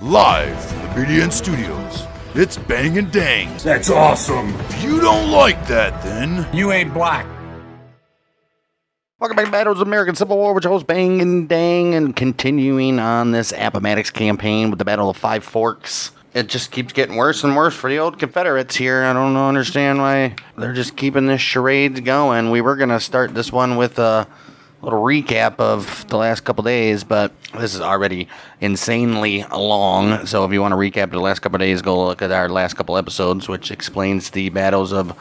Live from the BDN Studios, it's Bang and Dang. That's awesome. If you don't like that, then You ain't black. Welcome back to Battles of American Civil War, with your host Bang and Dang, and continuing on this Appomattox campaign with the Battle of Five Forks. It just keeps getting worse and worse for the old Confederates here. I don't understand why they're just keeping this charade going. We were going to start this one with a little recap of the last couple days, but this is already insanely long. So if you want to recap the last couple days, go look at our last couple episodes, which explains the battles of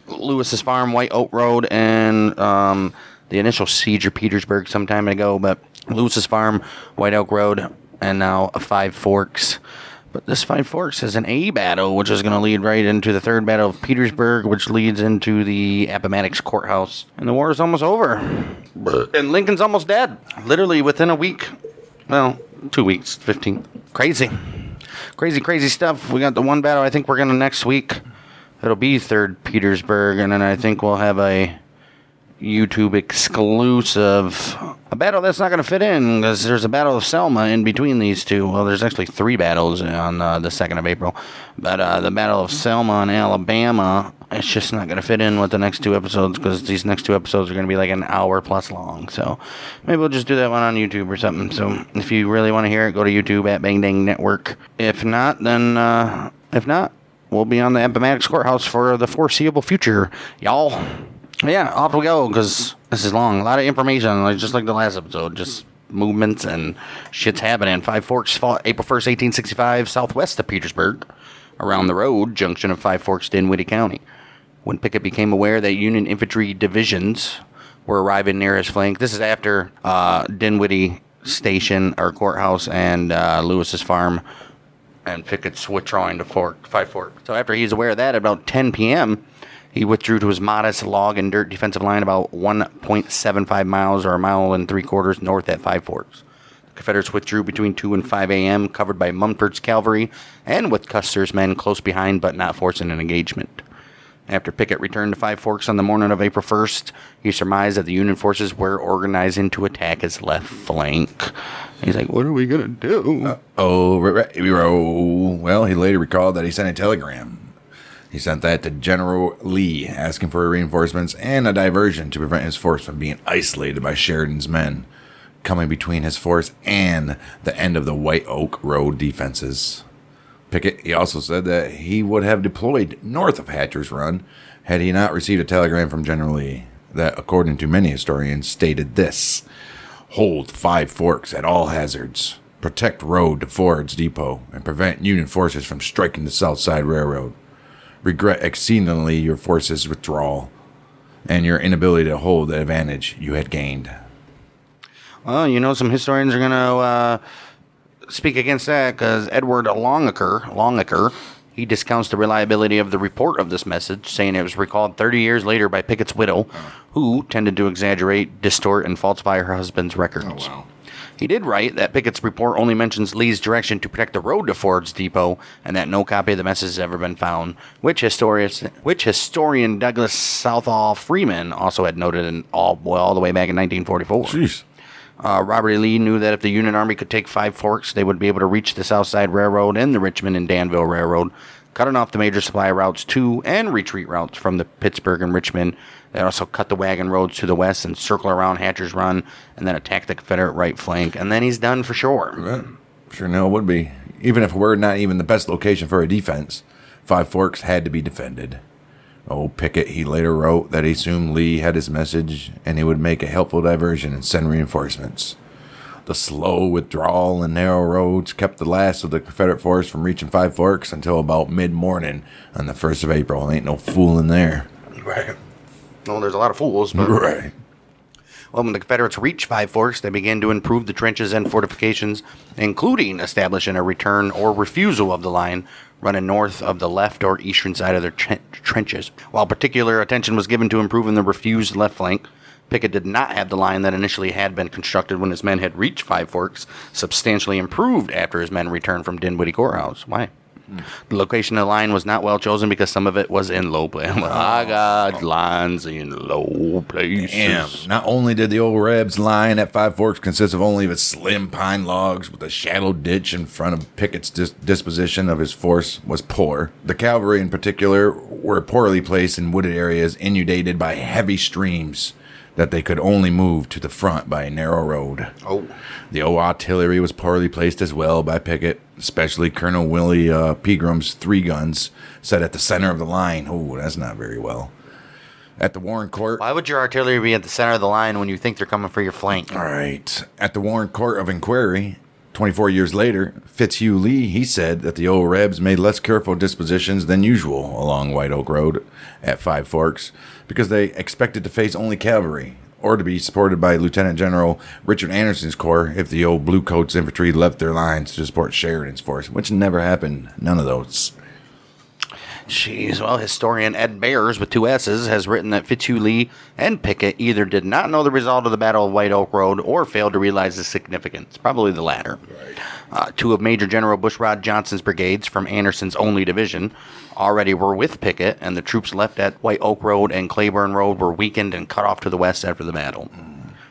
Lewis's Farm, White Oak Road, and the initial siege of Petersburg some time ago. But Lewis's Farm, White Oak Road, and now Five Forks. But this Five Forks is an A battle, which is going to lead right into the third battle of Petersburg, which leads into the Appomattox courthouse. And the war is almost over. And Lincoln's almost dead. Literally within a week. Well, 2 weeks, 15th. Crazy. Crazy stuff. We got the one battle I think we're going to next week. It'll be third Petersburg, and then I think we'll have a YouTube exclusive. A battle that's not going to fit in, because there's a Battle of Selma in between these two. Well, there's actually 3 battles on the 2nd of April. But the Battle of Selma in Alabama, it's just not going to fit in with the next 2 episodes, because these next 2 episodes are going to be like an hour plus long. So maybe we'll just do that one on YouTube or something. So if you really want to hear it, go to YouTube at Bang Dang Network. If not, we'll be on the Appomattox Courthouse for the foreseeable future, y'all. Yeah, off we go, because this is long. A lot of information, just like the last episode. Just movements and shit's happening. Five Forks fought April 1st, 1865, southwest of Petersburg, around the road, junction of Five Forks, Dinwiddie County. When Pickett became aware that Union infantry divisions were arriving near his flank, this is after Dinwiddie Station, or courthouse, and Lewis's Farm, and Pickett's withdrawing to Five Forks. So after he's aware of that, at about 10 p.m., he withdrew to his modest log and dirt defensive line about 1.75 miles, or a mile and 3/4 north at Five Forks. The Confederates withdrew between 2 and 5 a.m., covered by Mumford's cavalry, and with Custer's men close behind but not forcing an engagement. After Pickett returned to Five Forks on the morning of April 1st, he surmised that the Union forces were organizing to attack his left flank. He's like, what are we going to do? Well, he later recalled that he sent a telegram. He sent that to General Lee, asking for reinforcements and a diversion to prevent his force from being isolated by Sheridan's men, coming between his force and the end of the White Oak Road defenses. Pickett, he also said that he would have deployed north of Hatcher's Run had he not received a telegram from General Lee that, according to many historians, stated this: hold Five Forks at all hazards, protect road to Ford's Depot, and prevent Union forces from striking the South Side Railroad. Regret exceedingly your forces' withdrawal and your inability to hold the advantage you had gained. Well, some historians are going to speak against that, because Edward Longaker, he discounts the reliability of the report of this message, saying it was recalled 30 years later by Pickett's widow, who tended to exaggerate, distort, and falsify her husband's records. Oh, wow. He did write that Pickett's report only mentions Lee's direction to protect the road to Ford's Depot, and that no copy of the message has ever been found, which historian Douglas Southall Freeman also had noted all the way back in 1944. Jeez. Robert E. Lee knew that if the Union Army could take Five Forks, they would be able to reach the South Side Railroad and the Richmond and Danville Railroad, cutting off the major supply routes to and retreat routes from the Pittsburgh and Richmond. They also cut the wagon roads to the west and circle around Hatcher's Run, and then attack the Confederate right flank, and then he's done for sure. Well, sure, no, it would be. Even if we're not even the best location for a defense, Five Forks had to be defended. Pickett, he later wrote that he assumed Lee had his message, and he would make a helpful diversion and send reinforcements. The slow withdrawal and narrow roads kept the last of the Confederate force from reaching Five Forks until about mid-morning on the 1st of April. Ain't no fooling there. Right. Well, there's a lot of fools, but... Right. Well, when the Confederates reached Five Forks, they began to improve the trenches and fortifications, including establishing a return or refusal of the line running north of the left or eastern side of their trenches. While particular attention was given to improving the refused left flank, Pickett did not have the line that initially had been constructed when his men had reached Five Forks substantially improved after his men returned from Dinwiddie Courthouse. Why? The location of the line was not well chosen because some of it was in low places. I got lines in low places. Damn. Not only did the old Rebs line at Five Forks consist of only of slim pine logs with a shallow ditch in front of Pickett's disposition of his force was poor. The cavalry in particular were poorly placed in wooded areas inundated by heavy streams that they could only move to the front by a narrow road. Oh. The old artillery was poorly placed as well by Pickett, especially Colonel Willie Pegram's 3 guns set at the center of the line. Oh, that's not very well. At the Warren Court... Why would your artillery be at the center of the line when you think they're coming for your flank? All right. At the Warren Court of Inquiry, 24 years later, Fitzhugh Lee, he said that the old Rebs made less careful dispositions than usual along White Oak Road at Five Forks because they expected to face only cavalry or to be supported by Lieutenant General Richard Anderson's corps if the old Bluecoats infantry left their lines to support Sheridan's force, which never happened. None of those. Jeez, well, historian Ed Bears, with 2 S's, has written that Fitzhugh Lee and Pickett either did not know the result of the Battle of White Oak Road or failed to realize the significance. Probably the latter. Right. 2 of Major General Bushrod Johnson's brigades from Anderson's only division already were with Pickett, and the troops left at White Oak Road and Claiborne Road were weakened and cut off to the west after the battle.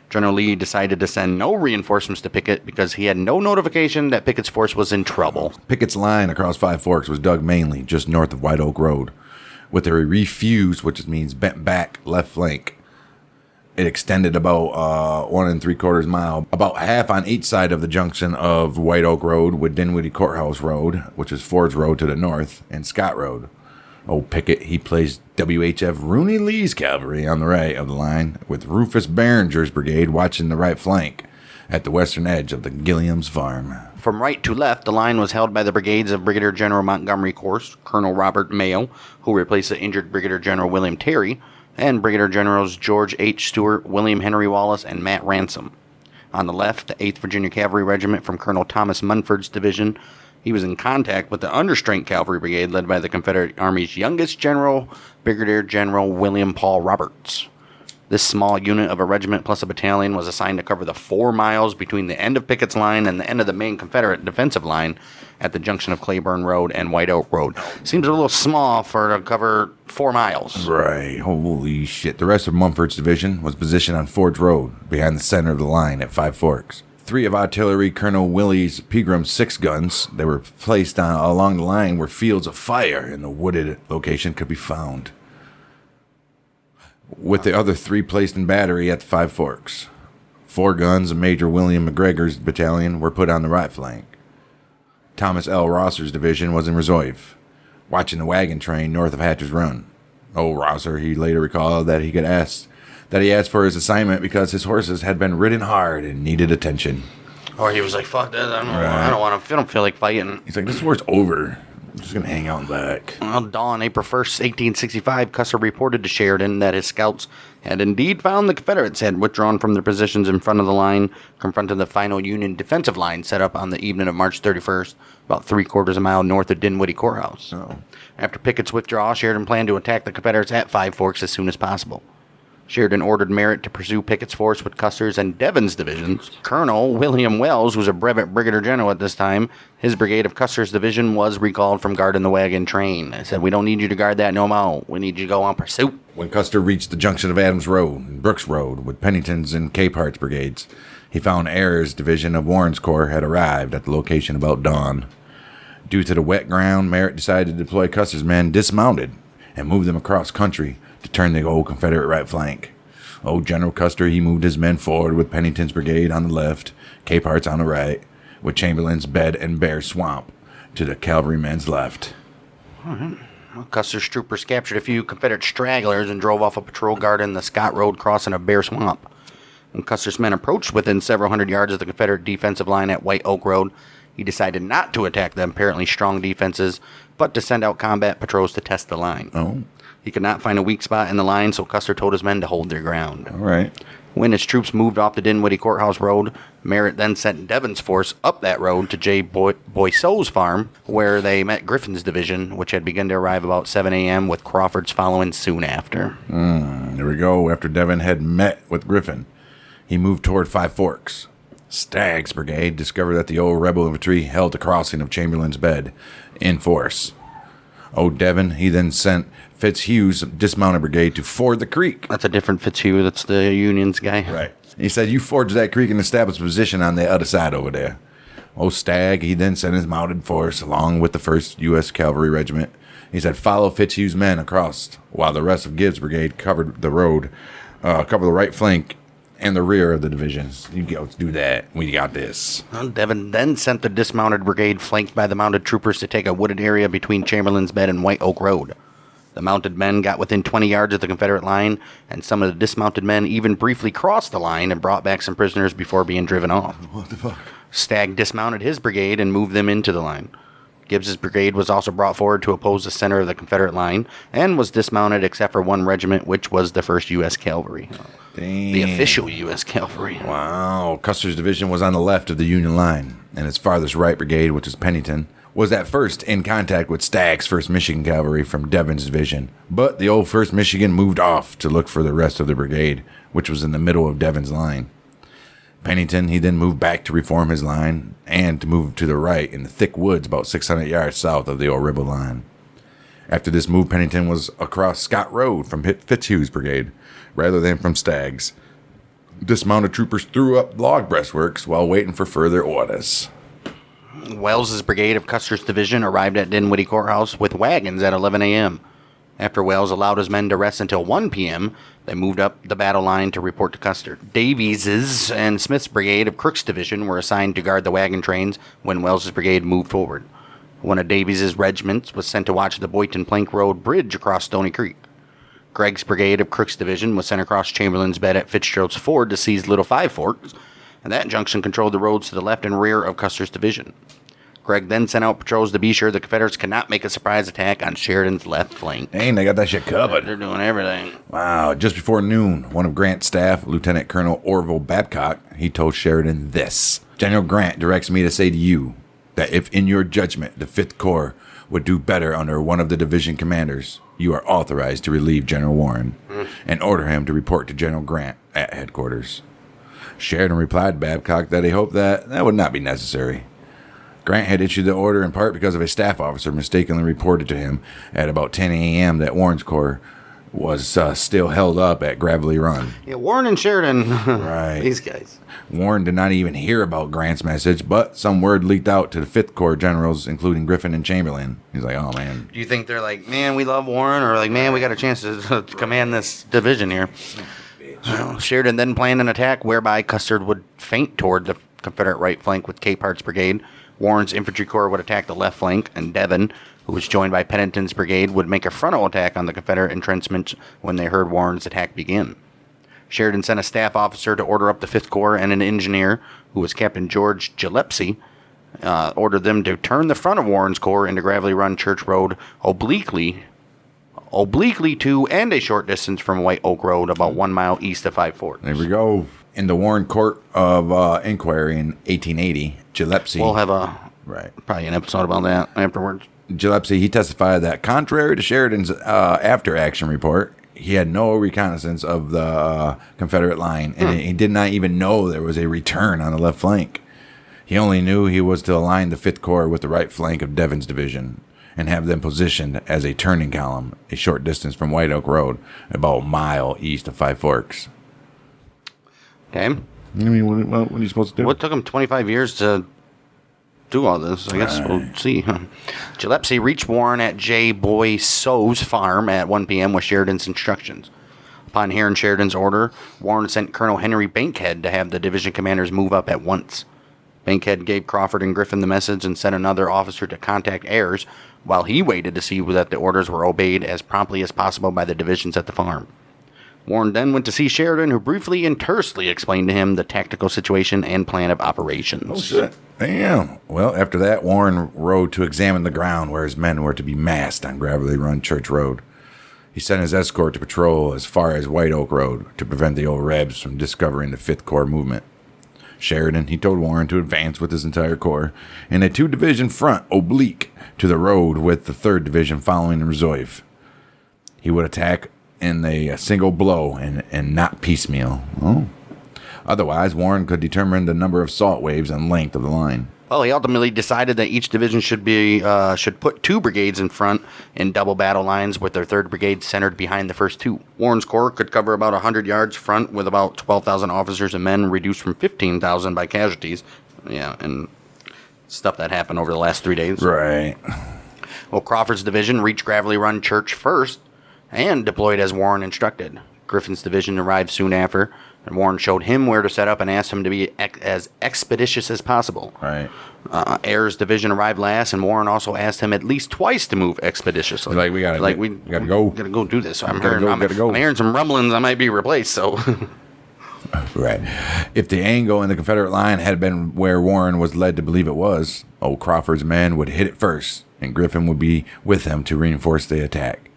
General Lee decided to send no reinforcements to Pickett because he had no notification that Pickett's force was in trouble. Pickett's line across Five Forks was dug mainly just north of White Oak Road, with a refused, which means bent back, left flank. It extended about 1 3/4 mile, about half on each side of the junction of White Oak Road with Dinwiddie Courthouse Road, which is Ford's Road to the north, and Scott Road. Old Pickett, he placed WHF Rooney Lee's cavalry on the right of the line, with Rufus Behringer's brigade watching the right flank at the western edge of the Gilliam's farm. From right to left, the line was held by the brigades of Brigadier General Montgomery Corse, Colonel Robert Mayo, who replaced the injured Brigadier General William Terry, and Brigadier Generals George H. Stewart, William Henry Wallace, and Matt Ransom. On the left, the 8th Virginia Cavalry Regiment from Colonel Thomas Munford's division. He was in contact with the Understrength Cavalry Brigade led by the Confederate Army's youngest general, Brigadier General William Paul Roberts. This small unit of a regiment plus a battalion was assigned to cover the 4 miles between the end of Pickett's line and the end of the main Confederate defensive line at the junction of Claiborne Road and White Oak Road. Seems a little small for to cover 4 miles. Right. Holy shit. The rest of Mumford's division was positioned on Ford's Road behind the center of the line at Five Forks. 3 of artillery Colonel Willie's Pegram's 6 guns that were placed along the line where fields of fire in the wooded location could be found, with the other 3 placed in battery at the Five Forks. 4 guns of Major William McGregor's battalion were put on the right flank. Thomas L. Rosser's division was in reserve, watching the wagon train north of Hatcher's Run. Old Rosser, he later recalled that he asked for his assignment because his horses had been ridden hard and needed attention. Or he was like, fuck that, I don't feel like fighting. He's like, this war's over. I'm just going to hang out in the back. Well, dawn April 1st, 1865, Custer reported to Sheridan that his scouts had indeed found the Confederates had withdrawn from their positions in front of the line, confronting the final Union defensive line set up on the evening of March 31st, about 3/4 mile north of Dinwiddie Courthouse. Oh. After Pickett's withdrawal, Sheridan planned to attack the Confederates at Five Forks as soon as possible. Sheridan ordered Merritt to pursue Pickett's force with Custer's and Devon's divisions. Colonel William Wells was a brevet brigadier general at this time. His brigade of Custer's division was recalled from guarding the wagon train. They said, we don't need you to guard that no more. We need you to go on pursuit. When Custer reached the junction of Adams Road and Brooks Road with Pennington's and Capehart's brigades, he found Ayer's division of Warren's Corps had arrived at the location about dawn. Due to the wet ground, Merritt decided to deploy Custer's men dismounted and move them across country to turn the old Confederate right flank. Old General Custer, he moved his men forward with Pennington's brigade on the left, Capehart's on the right, with Chamberlain's Bed and Bear Swamp to the cavalrymen's left. All right. Well, Custer's troopers captured a few Confederate stragglers and drove off a patrol guarding the Scott Road crossing of Bear Swamp. When Custer's men approached within several hundred yards of the Confederate defensive line at White Oak Road, he decided not to attack the apparently strong defenses, but to send out combat patrols to test the line. Oh. He could not find a weak spot in the line, so Custer told his men to hold their ground. All right. When his troops moved off the Dinwiddie Courthouse Road, Merritt then sent Devon's force up that road to J. Boisseau's farm, where they met Griffin's division, which had begun to arrive about 7 a.m., with Crawford's following soon after. There we go. After Devon had met with Griffin, he moved toward Five Forks. Stagg's brigade discovered that the old rebel infantry held the crossing of Chamberlain's Bed in force. Old Devon, he then sent Fitzhugh's dismounted brigade to ford the creek. That's a different Fitzhugh. That's the Union's guy. Right. He said, you forge that creek and establish a position on the other side over there. Old Stagg, he then sent his mounted force along with the 1st U.S. Cavalry Regiment. He said, follow Fitzhugh's men across while the rest of Gibbs' brigade covered the road, cover the right flank and the rear of the divisions. You go do that. We got this. Devon then sent the dismounted brigade flanked by the mounted troopers to take a wooded area between Chamberlain's Bed and White Oak Road. The mounted men got within 20 yards of the Confederate line, and some of the dismounted men even briefly crossed the line and brought back some prisoners before being driven off. What the fuck? Stagg dismounted his brigade and moved them into the line. Gibbs's brigade was also brought forward to oppose the center of the Confederate line and was dismounted except for one regiment, which was the 1st U.S. Cavalry. Damn. The official U.S. Cavalry. Wow. Custer's division was on the left of the Union line, and its farthest right brigade, which was Pennington, was at first in contact with Stagg's 1st Michigan Cavalry from Devon's division, but the old 1st Michigan moved off to look for the rest of the brigade, which was in the middle of Devon's line. Pennington, he then moved back to reform his line and to move to the right in the thick woods about 600 yards south of the old Ribble line. After this move, Pennington was across Scott Road from Fitzhugh's brigade rather than from Stagg's. Dismounted troopers threw up log breastworks while waiting for further orders. Wells's brigade of Custer's division arrived at Dinwiddie Courthouse with wagons at 11 a.m. After Wells allowed his men to rest until 1 p.m., they moved up the battle line to report to Custer. Davies's and Smith's brigade of Crook's division were assigned to guard the wagon trains when Wells's brigade moved forward. One of Davies's regiments was sent to watch the Boynton Plank Road bridge across Stony Creek. Gregg's brigade of Crook's division was sent across Chamberlain's Bed at Fitzgerald's Ford to seize Little Five Forks, and that junction controlled the roads to the left and rear of Custer's division. Gregg then sent out patrols to be sure the Confederates could not make a surprise attack on Sheridan's left flank. Dang, they got that shit covered. They're doing everything. Wow. Just before noon, one of Grant's staff, Lieutenant Colonel Orville Babcock, he told Sheridan this. General Grant directs me to say to you that if in your judgment the 5th Corps would do better under one of the division commanders, you are authorized to relieve General Warren and order him to report to General Grant at headquarters. Sheridan replied to Babcock that he hoped that would not be necessary. Grant had issued the order in part because of a staff officer mistakenly reported to him at about 10 a.m. that Warren's Corps was still held up at Gravelly Run. Yeah, Warren and Sheridan. Right. These guys. Warren did not even hear about Grant's message, but some word leaked out to the 5th Corps generals, including Griffin and Chamberlain. He's like, oh, man. Do you think they're like, man, we love Warren, or like, man, we got a chance to command this division here? Well, Sheridan then planned an attack whereby Custer would feint toward the Confederate right flank with Capehart's brigade. Warren's infantry corps would attack the left flank, and Devon, who was joined by Pennington's brigade, would make a frontal attack on the Confederate entrenchments when they heard Warren's attack begin. Sheridan sent a staff officer to order up the 5th Corps, and an engineer, who was Captain George Gillespie, ordered them to turn the front of Warren's corps into Gravelly Run Church Road obliquely to and a short distance from White Oak Road, about 1 mile east of Five Forks. There we go. In the Warren Court of Inquiry in 1880, Gillespie... We'll have probably an episode about that afterwards. Gillespie, he testified that contrary to Sheridan's after-action report, he had no reconnaissance of the Confederate line, and he did not even know there was a return on the left flank. He only knew he was to align the 5th Corps with the right flank of Devon's division and have them positioned as a turning column a short distance from White Oak Road, about a mile east of Five Forks. Okay. I mean, what are you supposed to do? What took him 25 years to do all this? I guess we'll see. Gillespie reached Warren at J. Boy So's farm at 1 p.m. with Sheridan's instructions. Upon hearing Sheridan's order, Warren sent Colonel Henry Bankhead to have the division commanders move up at once. Bankhead gave Crawford and Griffin the message and sent another officer to contact Ayers while he waited to see that the orders were obeyed as promptly as possible by the divisions at the farm. Warren then went to see Sheridan, who briefly and tersely explained to him the tactical situation and plan of operations. Oh, shit. Damn. Well, after that, Warren rode to examine the ground where his men were to be massed on Gravelly Run Church Road. He sent his escort to patrol as far as White Oak Road to prevent the old Rebs from discovering the 5th Corps movement. Sheridan, he told Warren to advance with his entire corps in a 2-division front oblique to the road with the 3rd Division following in reserve. He would attack in a single blow and not piecemeal. Otherwise, Warren could determine the number of assault waves and length of the line. Well, he ultimately decided that each division should put 2 brigades in front in double battle lines, with their 3rd brigade centered behind the first 2. Warren's corps could cover about 100 yards front with about 12,000 officers and men, reduced from 15,000 by casualties. Yeah, and stuff that happened over the last 3 days. Right. Well, Crawford's division reached Gravelly Run Church first and deployed as Warren instructed. Griffin's division arrived soon after, and Warren showed him where to set up and asked him to be as expeditious as possible. Right. Ayer's division arrived last, and Warren also asked him at least twice to move expeditiously. We gotta go. Gotta go do this. I'm Gotta go. hearing some rumblings. I might be replaced. So. Right. If the angle in the Confederate line had been where Warren was led to believe it was, old Crawford's men would hit it first, and Griffin would be with them to reinforce the attack.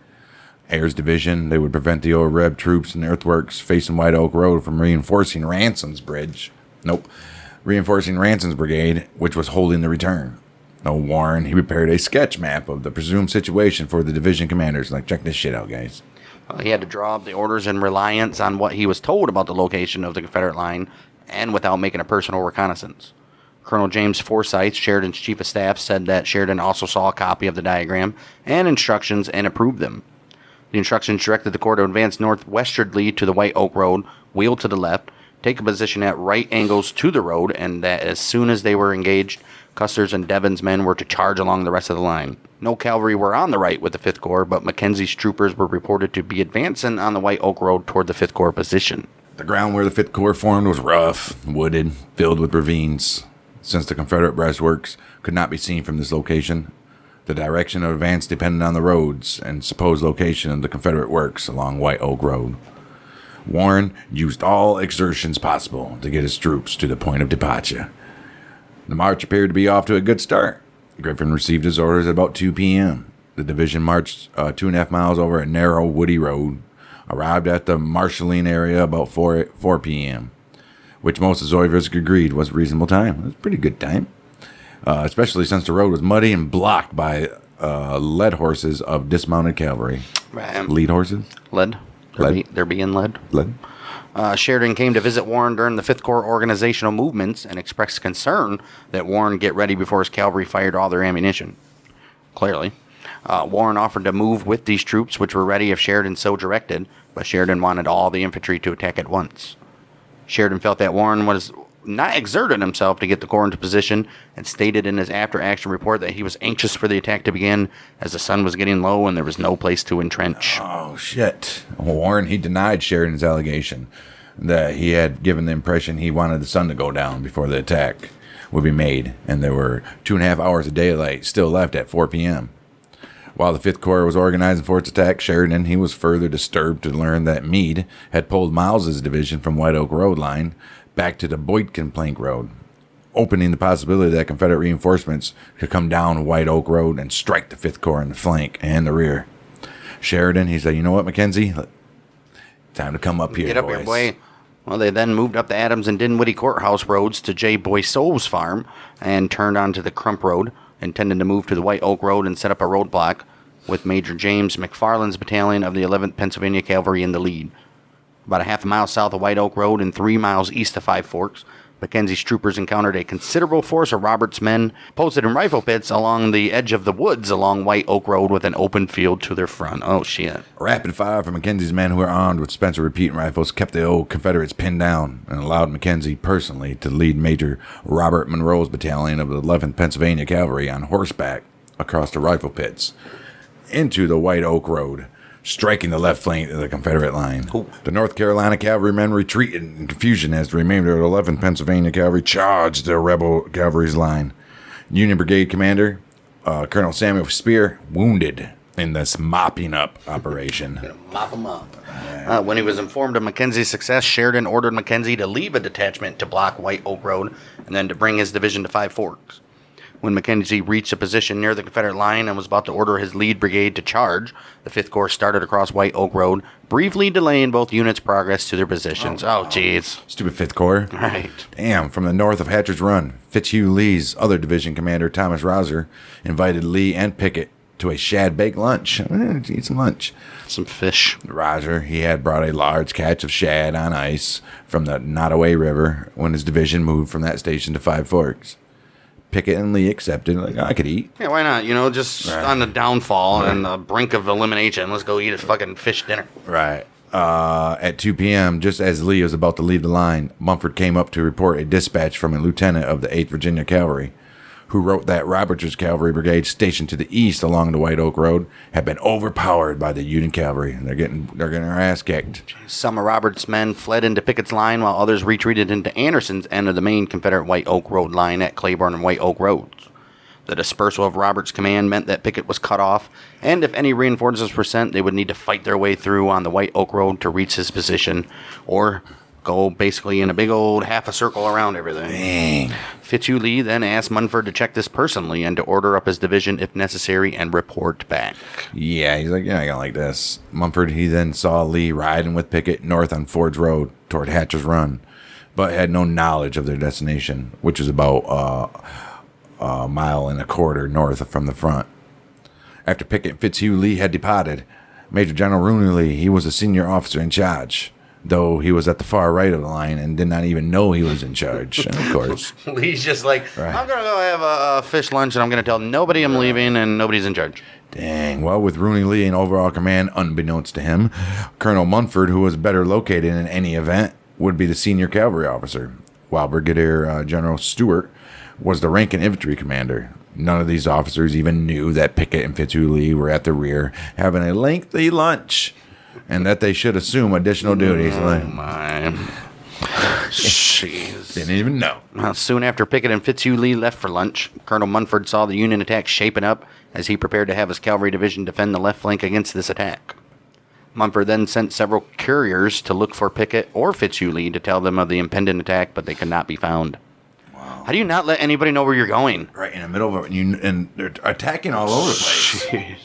Ayer's division, they would prevent the old Reb troops and earthworks facing White Oak Road from reinforcing Ransom's brigade, which was holding the return. Warren, he prepared a sketch map of the presumed situation for the division commanders. Like, check this shit out, guys. He had to draw up the orders in reliance on what he was told about the location of the Confederate line, and without making a personal reconnaissance. Colonel James Forsyth, Sheridan's chief of staff, said that Sheridan also saw a copy of the diagram and instructions and approved them. The instructions directed the corps to advance northwestwardly to the White Oak Road, wheel to the left, take a position at right angles to the road, and that as soon as they were engaged, Custer's and Devon's men were to charge along the rest of the line. No cavalry were on the right with the 5th Corps, but Mackenzie's troopers were reported to be advancing on the White Oak Road toward the 5th Corps position. The ground where the 5th Corps formed was rough, wooded, filled with ravines. Since the Confederate breastworks could not be seen from this location, the direction of advance depended on the roads and supposed location of the Confederate works along White Oak Road. Warren used all exertions possible to get his troops to the point of departure. The march appeared to be off to a good start. Griffin received his orders at about 2 p.m. The division marched 2.5 miles over a narrow, woody road, arrived at the marshalling area about 4 p.m., which most of Zoyvers agreed was a reasonable time. It was a pretty good time, especially since the road was muddy and blocked by lead horses of dismounted cavalry. Lead horses? Lead. They're being led. Lead. Sheridan came to visit Warren during the 5th Corps organizational movements and expressed concern that Warren get ready before his cavalry fired all their ammunition. Clearly. Warren offered to move with these troops, which were ready if Sheridan so directed, but Sheridan wanted all the infantry to attack at once. Sheridan felt that Warren was not exerting himself to get the corps into position, and stated in his after-action report that he was anxious for the attack to begin as the sun was getting low and there was no place to entrench. Oh, shit. Warren, he denied Sheridan's allegation that he had given the impression he wanted the sun to go down before the attack would be made, and there were 2.5 hours of daylight still left at 4 p.m. While the 5th Corps was organizing for its attack, Sheridan, he was further disturbed to learn that Meade had pulled Miles's division from White Oak Road line back to the Boydkin Plank Road, opening the possibility that Confederate reinforcements could come down White Oak Road and strike the 5th Corps in the flank and the rear. Sheridan, he said, you know what, Mackenzie? Time to come up here, Get up boys. here, boy. Well, they then moved up the Adams and Dinwiddie Courthouse roads to J. Boisseau's farm and turned onto the Crump Road, intending to move to the White Oak Road and set up a roadblock, with Major James McFarland's battalion of the 11th Pennsylvania Cavalry in the lead. About a half a mile south of White Oak Road and 3 miles east of Five Forks, Mackenzie's troopers encountered a considerable force of Robert's men posted in rifle pits along the edge of the woods along White Oak Road with an open field to their front. Oh, shit. Rapid fire from Mackenzie's men who were armed with Spencer repeating rifles kept the old Confederates pinned down and allowed Mackenzie personally to lead Major Robert Monroe's battalion of the 11th Pennsylvania Cavalry on horseback across the rifle pits into the White Oak Road, striking the left flank of the Confederate line. Ooh. The North Carolina cavalrymen retreated in confusion as the remainder of the 11th Pennsylvania Cavalry charged the rebel cavalry's line. Union Brigade Commander Colonel Samuel Spear wounded in this mopping up operation. Mop them up. When he was informed of Mackenzie's success, Sheridan ordered Mackenzie to leave a detachment to block White Oak Road and then to bring his division to Five Forks. When Mackenzie reached a position near the Confederate line and was about to order his lead brigade to charge, the 5th Corps started across White Oak Road, briefly delaying both units' progress to their positions. Oh, jeez. Stupid 5th Corps. Right. Damn, from the north of Hatcher's Run, Fitzhugh Lee's other division commander, Thomas Rouser, invited Lee and Pickett to a shad-baked lunch. Eat some lunch. Some fish. Roger, he had brought a large catch of shad on ice from the Nottoway River when his division moved from that station to Five Forks. Pickett and Lee accepted, like, I could eat. Yeah, why not? Just on the downfall and the brink of elimination, let's go eat a fucking fish dinner. Right. At 2 p.m., just as Lee was about to leave the line, Mumford came up to report a dispatch from a lieutenant of the 8th Virginia Cavalry, who wrote that Roberts's cavalry brigade stationed to the east along the White Oak Road had been overpowered by the Union cavalry. They're getting their ass kicked. Some of Robert's men fled into Pickett's line while others retreated into Anderson's end of the main Confederate White Oak Road line at Claiborne and White Oak Roads. The dispersal of Robert's command meant that Pickett was cut off, and if any reinforcements were sent, they would need to fight their way through on the White Oak Road to reach his position, or go basically in a big old half a circle around everything. Dang. Fitzhugh Lee then asked Munford to check this personally and to order up his division if necessary and report back. Yeah, he's like, you're not going to like this. Mumford, he then saw Lee riding with Pickett north on Ford's Road toward Hatcher's Run, but had no knowledge of their destination, which was about a mile and a quarter north from the front. After Pickett and Fitzhugh Lee had departed, Major General Rooney Lee, he was the senior officer in charge, though he was at the far right of the line and did not even know he was in charge, of course. Lee's just like, right. I'm going to go have a fish lunch, and I'm going to tell nobody I'm leaving, and nobody's in charge. Dang. Well, with Rooney Lee in overall command, unbeknownst to him, Colonel Munford, who was better located in any event, would be the senior cavalry officer, while Brigadier General Stewart was the rank and infantry commander. None of these officers even knew that Pickett and Fitzhugh Lee were at the rear having a lengthy lunch, and that they should assume additional duties. Oh, my. Jeez. Didn't even know. Soon after Pickett and Fitzhugh Lee left for lunch, Colonel Munford saw the Union attack shaping up as he prepared to have his cavalry division defend the left flank against this attack. Munford then sent several couriers to look for Pickett or Fitzhugh Lee to tell them of the impending attack, but they could not be found. Wow. How do you not let anybody know where you're going? Right in the middle of it, and they're attacking all over the place. Jeez.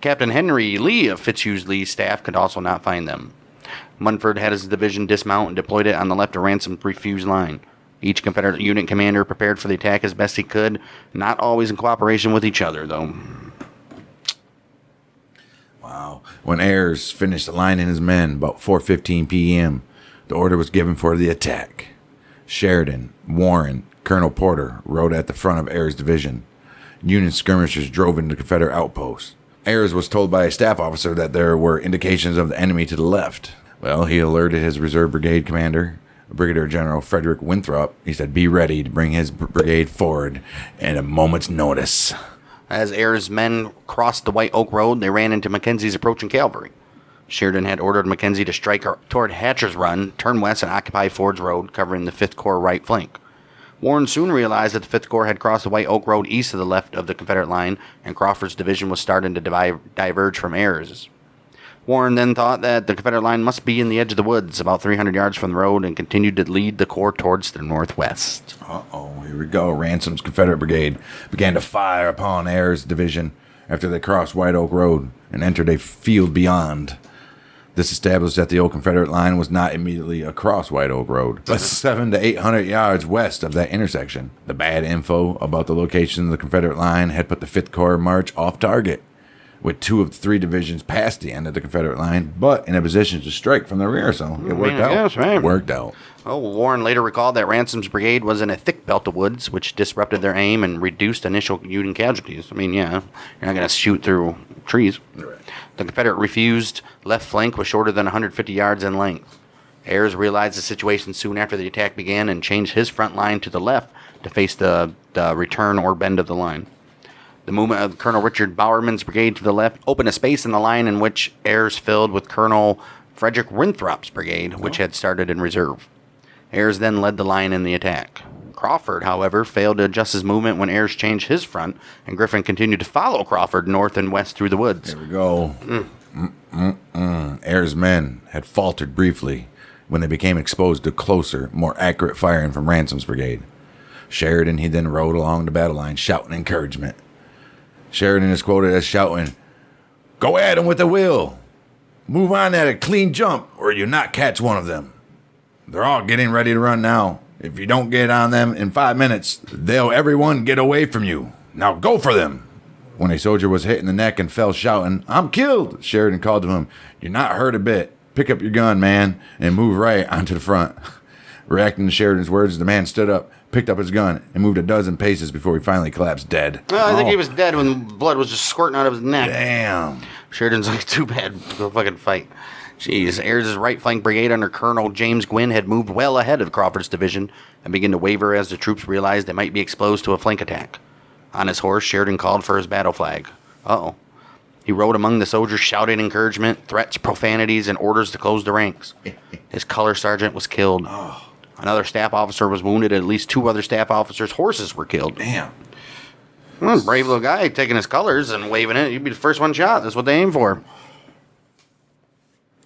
Captain Henry Lee of Fitzhugh Lee's staff could also not find them. Munford had his division dismount and deployed it on the left of Ransom's refused line. Each Confederate unit commander prepared for the attack as best he could, not always in cooperation with each other, though. Wow. When Ayres finished aligning his men about 4:15 p.m., the order was given for the attack. Sheridan, Warren, Colonel Porter rode at the front of Ayres' division. Union skirmishers drove into Confederate outposts. Ayres was told by a staff officer that there were indications of the enemy to the left. Well, he alerted his reserve brigade commander, Brigadier General Frederick Winthrop. He said, be ready to bring his brigade forward at a moment's notice. As Ayres' men crossed the White Oak Road, they ran into Mackenzie's approaching cavalry. Sheridan had ordered Mackenzie to strike toward Hatcher's Run, turn west, and occupy Ford's Road, covering the 5th Corps right flank. Warren soon realized that the 5th Corps had crossed the White Oak Road east of the left of the Confederate line, and Crawford's division was starting to diverge from Ayres'. Warren then thought that the Confederate line must be in the edge of the woods, about 300 yards from the road, and continued to lead the corps towards the northwest. Here we go. Ransom's Confederate brigade began to fire upon Ayres' division after they crossed White Oak Road and entered a field beyond. This established that the old Confederate line was not immediately across White Oak Road, but 700 to 800 yards west of that intersection. The bad info about the location of the Confederate line had put the 5th Corps march off target, with 2 of the 3 divisions past the end of the Confederate line, but in a position to strike from the rear, so it worked out. Yes, right. Worked out. Warren later recalled that Ransom's brigade was in a thick belt of woods, which disrupted their aim and reduced initial Union casualties. I mean, yeah, you're not going to shoot through trees. Right. The Confederate refused left flank was shorter than 150 yards in length. Ayres realized the situation soon after the attack began and changed his front line to the left to face the return or bend of the line. The movement of Colonel Richard Bowerman's brigade to the left opened a space in the line in which Ayres filled with Colonel Frederick Winthrop's brigade, which had started in reserve. Ayres then led the line in the attack. Crawford, however, failed to adjust his movement when Ayres changed his front, and Griffin continued to follow Crawford north and west through the woods. Here we go. Ayres' men had faltered briefly when they became exposed to closer, more accurate firing from Ransom's brigade. Sheridan, he then rode along the battle line, shouting encouragement. Sheridan is quoted as shouting, "Go at them with the will. Move on at a clean jump, or you'll not catch one of them. They're all getting ready to run now. If you don't get on them in 5 minutes, they'll everyone get away from you. Now go for them." When a soldier was hit in the neck and fell shouting, "I'm killed," Sheridan called to him, "You're not hurt a bit. Pick up your gun, man, and move right onto the front." Reacting to Sheridan's words, the man stood up, picked up his gun, and moved a dozen paces before he finally collapsed dead. Well, I think he was dead when blood was just squirting out of his neck. Damn. Sheridan's like, too bad. Go fucking fight. Jeez. Ayers' right flank brigade under Colonel James Gwynn had moved well ahead of Crawford's division and began to waver as the troops realized they might be exposed to a flank attack. On his horse, Sheridan called for his battle flag. Uh-oh. He rode among the soldiers, shouting encouragement, threats, profanities, and orders to close the ranks. His color sergeant was killed. Another staff officer was wounded. At least 2 other staff officers' horses were killed. Damn. Well, brave little guy taking his colors and waving it. You'd be the first one shot. That's what they aim for.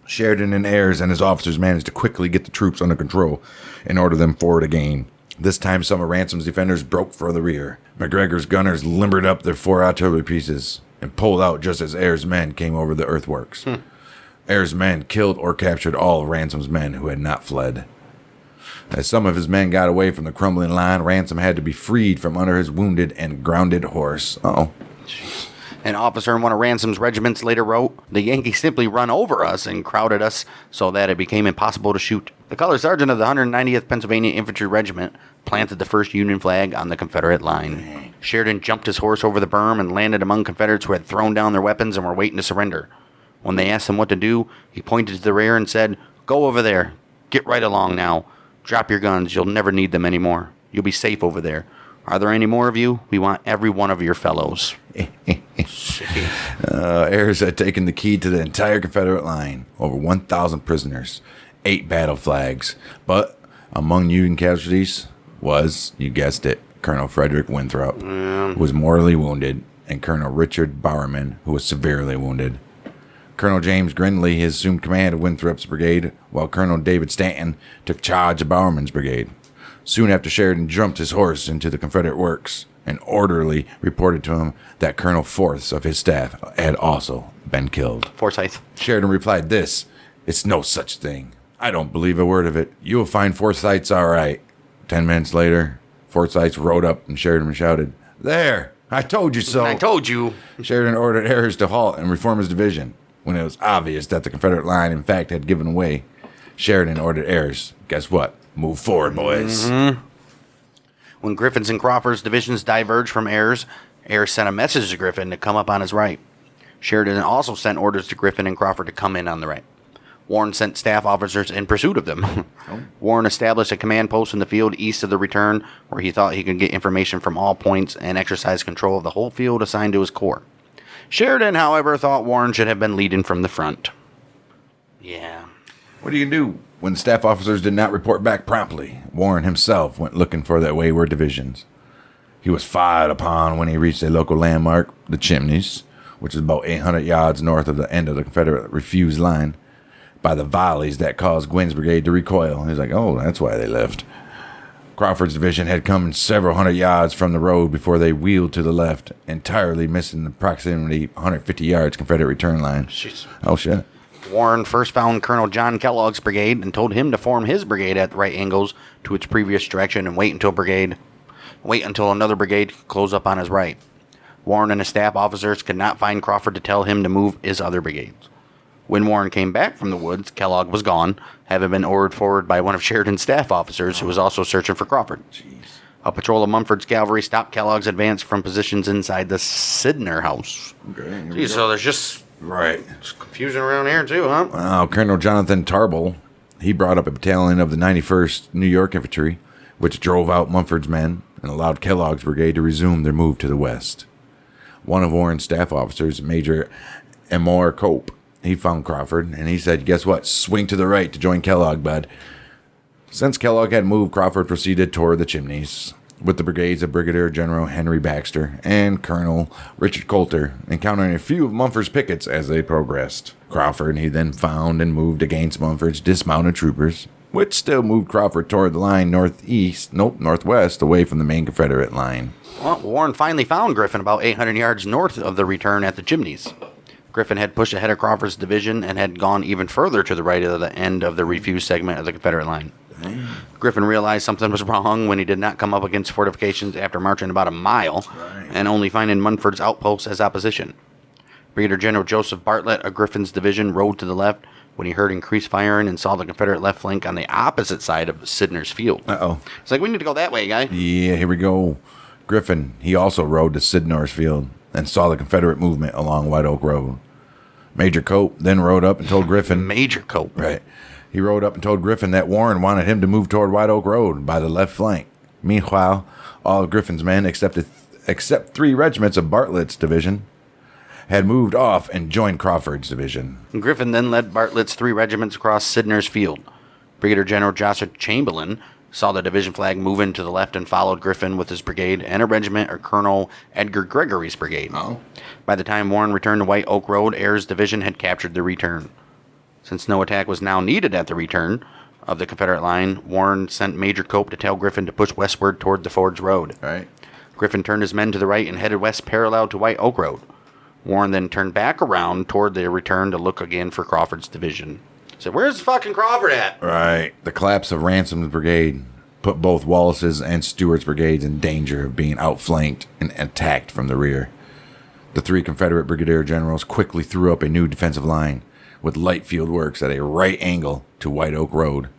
Sheridan and Ayers and his officers managed to quickly get the troops under control and order them forward again. This time, some of Ransom's defenders broke for the rear. McGregor's gunners limbered up their 4 artillery pieces and pulled out just as Ayers' men came over the earthworks. Ayers' men killed or captured all of Ransom's men who had not fled. As some of his men got away from the crumbling line, Ransom had to be freed from under his wounded and grounded horse. Uh-oh. Jeez. An officer in one of Ransom's regiments later wrote, "The Yankees simply run over us and crowded us so that it became impossible to shoot." The color sergeant of the 190th Pennsylvania Infantry Regiment planted the first Union flag on the Confederate line. Sheridan jumped his horse over the berm and landed among Confederates who had thrown down their weapons and were waiting to surrender. When they asked him what to do, he pointed to the rear and said, "Go over there. Get right along now. Drop your guns. You'll never need them anymore. You'll be safe over there. Are there any more of you? We want every one of your fellows." Ayers had taken the key to the entire Confederate line. Over 1,000 prisoners, 8 battle flags. But among Union casualties was, you guessed it, Colonel Frederick Winthrop, who was mortally wounded, and Colonel Richard Bowerman, who was severely wounded. Colonel James Grindley assumed command of Winthrop's brigade, while Colonel David Stanton took charge of Bowerman's brigade. Soon after, Sheridan jumped his horse into the Confederate works and orderly reported to him that Colonel Forsyth of his staff had also been killed. Forsyth. Sheridan replied this, "It's no such thing. I don't believe a word of it. You will find Forsyth's all right." 10 minutes later, Forsyth rode up and Sheridan shouted, "There! I told you so." I told you. Sheridan ordered Ayers to halt and reform his division. When it was obvious that the Confederate line, in fact, had given way, Sheridan ordered Ayers, "Guess what? Move forward, boys." When Griffin's and Crawford's divisions diverged from Ayers, Ayers sent a message to Griffin to come up on his right. Sheridan also sent orders to Griffin and Crawford to come in on the right. Warren sent staff officers in pursuit of them. Warren established a command post in the field east of the return where he thought he could get information from all points and exercise control of the whole field assigned to his corps. Sheridan, however, thought Warren should have been leading from the front. Yeah. What do you do when the staff officers did not report back promptly? Warren himself went looking for the wayward divisions. He was fired upon when he reached a local landmark, the Chimneys, which is about 800 yards north of the end of the Confederate refused line, by the volleys that caused Gwynn's brigade to recoil. He's like, oh, that's why they left. Crawford's division had come several hundred yards from the road before they wheeled to the left, entirely missing the proximity 150 yards Confederate return line. Jeez. Oh, shit. Warren first found Colonel John Kellogg's brigade and told him to form his brigade at right angles to its previous direction and wait until another brigade could close up on his right. Warren and his staff officers could not find Crawford to tell him to move his other brigades. When Warren came back from the woods, Kellogg was gone, having been ordered forward by one of Sheridan's staff officers who was also searching for Crawford. Jeez. A patrol of Mumford's cavalry stopped Kellogg's advance from positions inside the Sidner house. Okay. Geez, so there's just confusion around here too, huh? Well, Colonel Jonathan Tarble, he brought up a battalion of the 91st New York Infantry, which drove out Mumford's men and allowed Kellogg's brigade to resume their move to the west. One of Warren's staff officers, Major Emor Cope, he found Crawford, and he said, guess what? Swing to the right to join Kellogg, bud. Since Kellogg had moved, Crawford proceeded toward the Chimneys, with the brigades of Brigadier General Henry Baxter and Colonel Richard Coulter, encountering a few of Mumford's pickets as they progressed. Crawford he then found and moved against Mumford's dismounted troopers, which still moved Crawford toward the line northwest, away from the main Confederate line. Well, Warren finally found Griffin about 800 yards north of the return at the Chimneys. Griffin had pushed ahead of Crawford's division and had gone even further to the right of the end of the refused segment of the Confederate line. Griffin realized something was wrong when he did not come up against fortifications after marching about a mile and only finding Munford's outposts as opposition. Brigadier General Joseph Bartlett of Griffin's division rode to the left when he heard increased firing and saw the Confederate left flank on the opposite side of Sydnor's Field. Uh-oh. It's like, we need to go that way, guy. Yeah, here we go. Griffin, he also rode to Sydnor's Field and saw the Confederate movement along White Oak Road. Major Cope then rode up and told Griffin... Major Cope. Right. He rode up and told Griffin that Warren wanted him to move toward White Oak Road by the left flank. Meanwhile, all of Griffin's men, except 3 regiments of Bartlett's division, had moved off and joined Crawford's division. Griffin then led Bartlett's 3 regiments across Sydnor's Field. Brigadier General Joshua Chamberlain saw the division flag moving to the left and followed Griffin with his brigade and a regiment of Colonel Edgar Gregory's brigade. Oh. By the time Warren returned to White Oak Road, Ayer's division had captured the return. Since no attack was now needed at the return of the Confederate line, Warren sent Major Cope to tell Griffin to push westward toward the Fords Road. Right. Griffin turned his men to the right and headed west parallel to White Oak Road. Warren then turned back around toward the return to look again for Crawford's division. So where's fucking Crawford at? Right. The collapse of Ransom's brigade put both Wallace's and Stewart's brigades in danger of being outflanked and attacked from the rear. The 3 Confederate brigadier generals quickly threw up a new defensive line with light field works at a right angle to White Oak Road.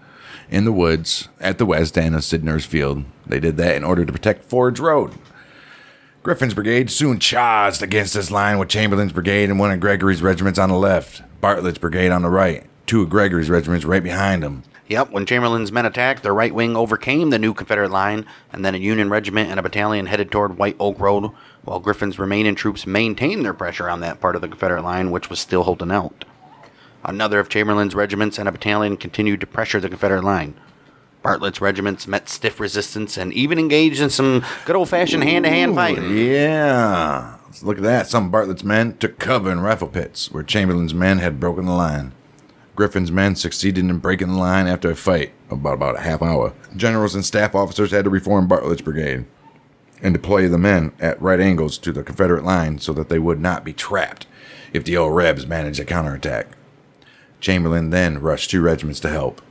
In the woods, at the west end of Sydnor's Field, they did that in order to protect Fords Road. Griffin's brigade soon charged against this line with Chamberlain's brigade and one of Gregory's regiments on the left, Bartlett's brigade on the right, 2 of Gregory's regiments right behind him. Yep, when Chamberlain's men attacked, their right wing overcame the new Confederate line, and then a Union regiment and a battalion headed toward White Oak Road, while Griffin's remaining troops maintained their pressure on that part of the Confederate line, which was still holding out. Another of Chamberlain's regiments and a battalion continued to pressure the Confederate line. Bartlett's regiments met stiff resistance and even engaged in some good old-fashioned hand-to-hand fighting. Yeah. Let's look at that. Some of Bartlett's men took cover in rifle pits where Chamberlain's men had broken the line. Griffin's men succeeded in breaking the line after a fight of about a half hour. Generals and staff officers had to reform Bartlett's brigade and deploy the men at right angles to the Confederate line so that they would not be trapped if the old Rebs managed a counterattack. Chamberlain then rushed 2 regiments to help.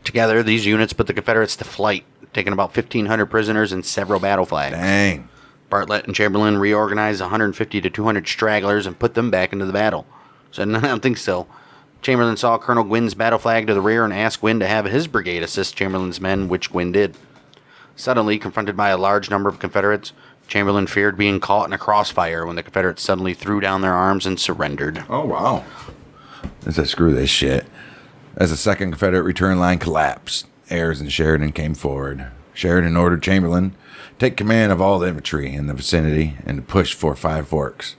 Together, these units put the Confederates to flight, taking about 1,500 prisoners and several battle flags. Dang. Bartlett and Chamberlain reorganized 150 to 200 stragglers and put them back into the battle. So I don't think so. Chamberlain saw Colonel Gwynn's battle flag to the rear and asked Gwynn to have his brigade assist Chamberlain's men, which Gwynn did. Suddenly, confronted by a large number of Confederates, Chamberlain feared being caught in a crossfire when the Confederates suddenly threw down their arms and surrendered. Oh, wow. They said, screw this shit. As the second Confederate return line collapsed, Ayers and Sheridan came forward. Sheridan ordered Chamberlain take command of all the infantry in the vicinity and to push for Five Forks.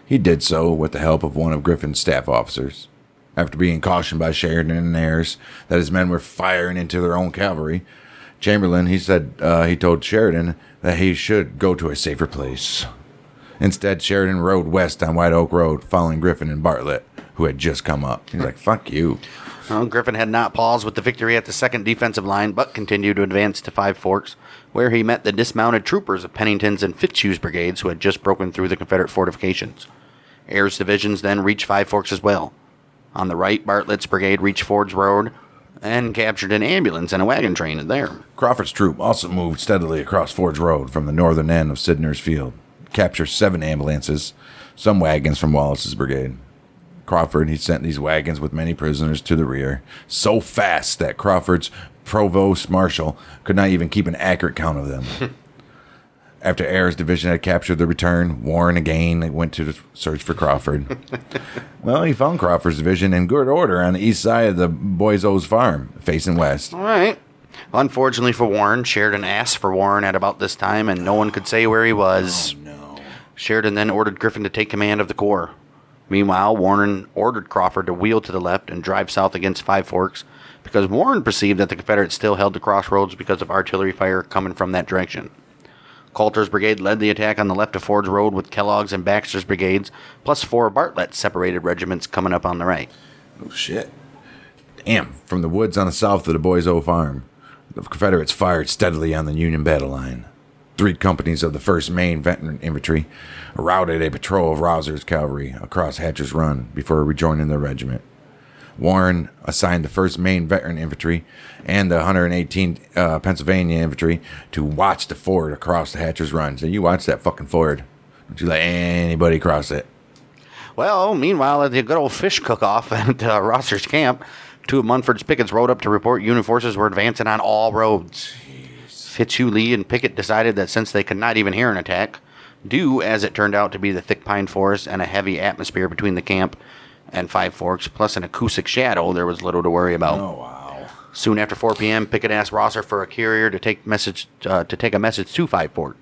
He did so with the help of one of Griffin's staff officers. After being cautioned by Sheridan and Ayers that his men were firing into their own cavalry, Chamberlain, he told Sheridan that he should go to a safer place. Instead, Sheridan rode west on White Oak Road, following Griffin and Bartlett, who had just come up. He's like, fuck you. Well, Griffin had not paused with the victory at the second defensive line, but continued to advance to Five Forks, where he met the dismounted troopers of Pennington's and Fitzhugh's brigades who had just broken through the Confederate fortifications. Ayers' divisions then reached Five Forks as well. On the right, Bartlett's brigade reached Fords Road and captured an ambulance and a wagon train there. Crawford's troop also moved steadily across Fords Road from the northern end of Sydnor's Field, captured 7 ambulances, some wagons from Wallace's brigade. Crawford, he sent these wagons with many prisoners to the rear, so fast that Crawford's provost marshal could not even keep an accurate count of them. After Ayers' division had captured the return, Warren again went to search for Crawford. Well, he found Crawford's division in good order on the east side of the Boiseau's farm, facing west. All right. Well, unfortunately for Warren, Sheridan asked for Warren at about this time, and no one could say where he was. Oh, no. Sheridan then ordered Griffin to take command of the corps. Meanwhile, Warren ordered Crawford to wheel to the left and drive south against Five Forks, because Warren perceived that the Confederates still held the crossroads because of artillery fire coming from that direction. Coulter's brigade led the attack on the left of Fords Road with Kellogg's and Baxter's brigades, plus 4 Bartlett's separated regiments coming up on the right. Oh, shit. Damn. From the woods on the south of the Boiseau farm, the Confederates fired steadily on the Union battle line. 3 companies of the 1st Maine Veteran Infantry routed a patrol of Rauser's cavalry across Hatcher's Run before rejoining their regiment. Warren assigned the 1st Maine Veteran Infantry and the 118th Pennsylvania Infantry to watch the ford across the Hatcher's Run. So you watch that fucking ford. Don't you let anybody cross it. Well, meanwhile, at the good old fish cook-off at Rosser's camp, 2 of Munford's pickets rode up to report Union forces were advancing on all roads. Fitzhugh Lee and Pickett decided that since they could not even hear an attack, due, as it turned out to be the thick pine forest and a heavy atmosphere between the camp and Five Forks, plus an acoustic shadow, there was little to worry about. Oh, wow. Soon after 4 p.m., Pickett asked Rosser for a courier to take a message to Five Forks.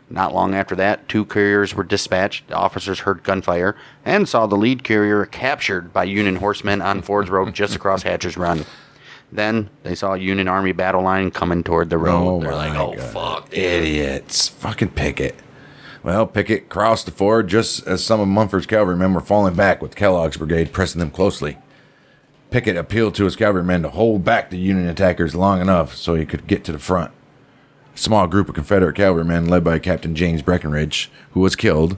Not long after that, 2 couriers were dispatched. The officers heard gunfire and saw the lead courier captured by Union horsemen on Ford's Road just across Hatcher's Run. Then they saw a Union Army battle line coming toward the road. They're like, oh, God. Fuck. Idiots. Fucking Pickett. Well, Pickett crossed the ford just as some of Munford's cavalrymen were falling back with Kellogg's brigade pressing them closely. Pickett appealed to his cavalrymen to hold back the Union attackers long enough so he could get to the front. A small group of Confederate cavalrymen led by Captain James Breckinridge, who was killed,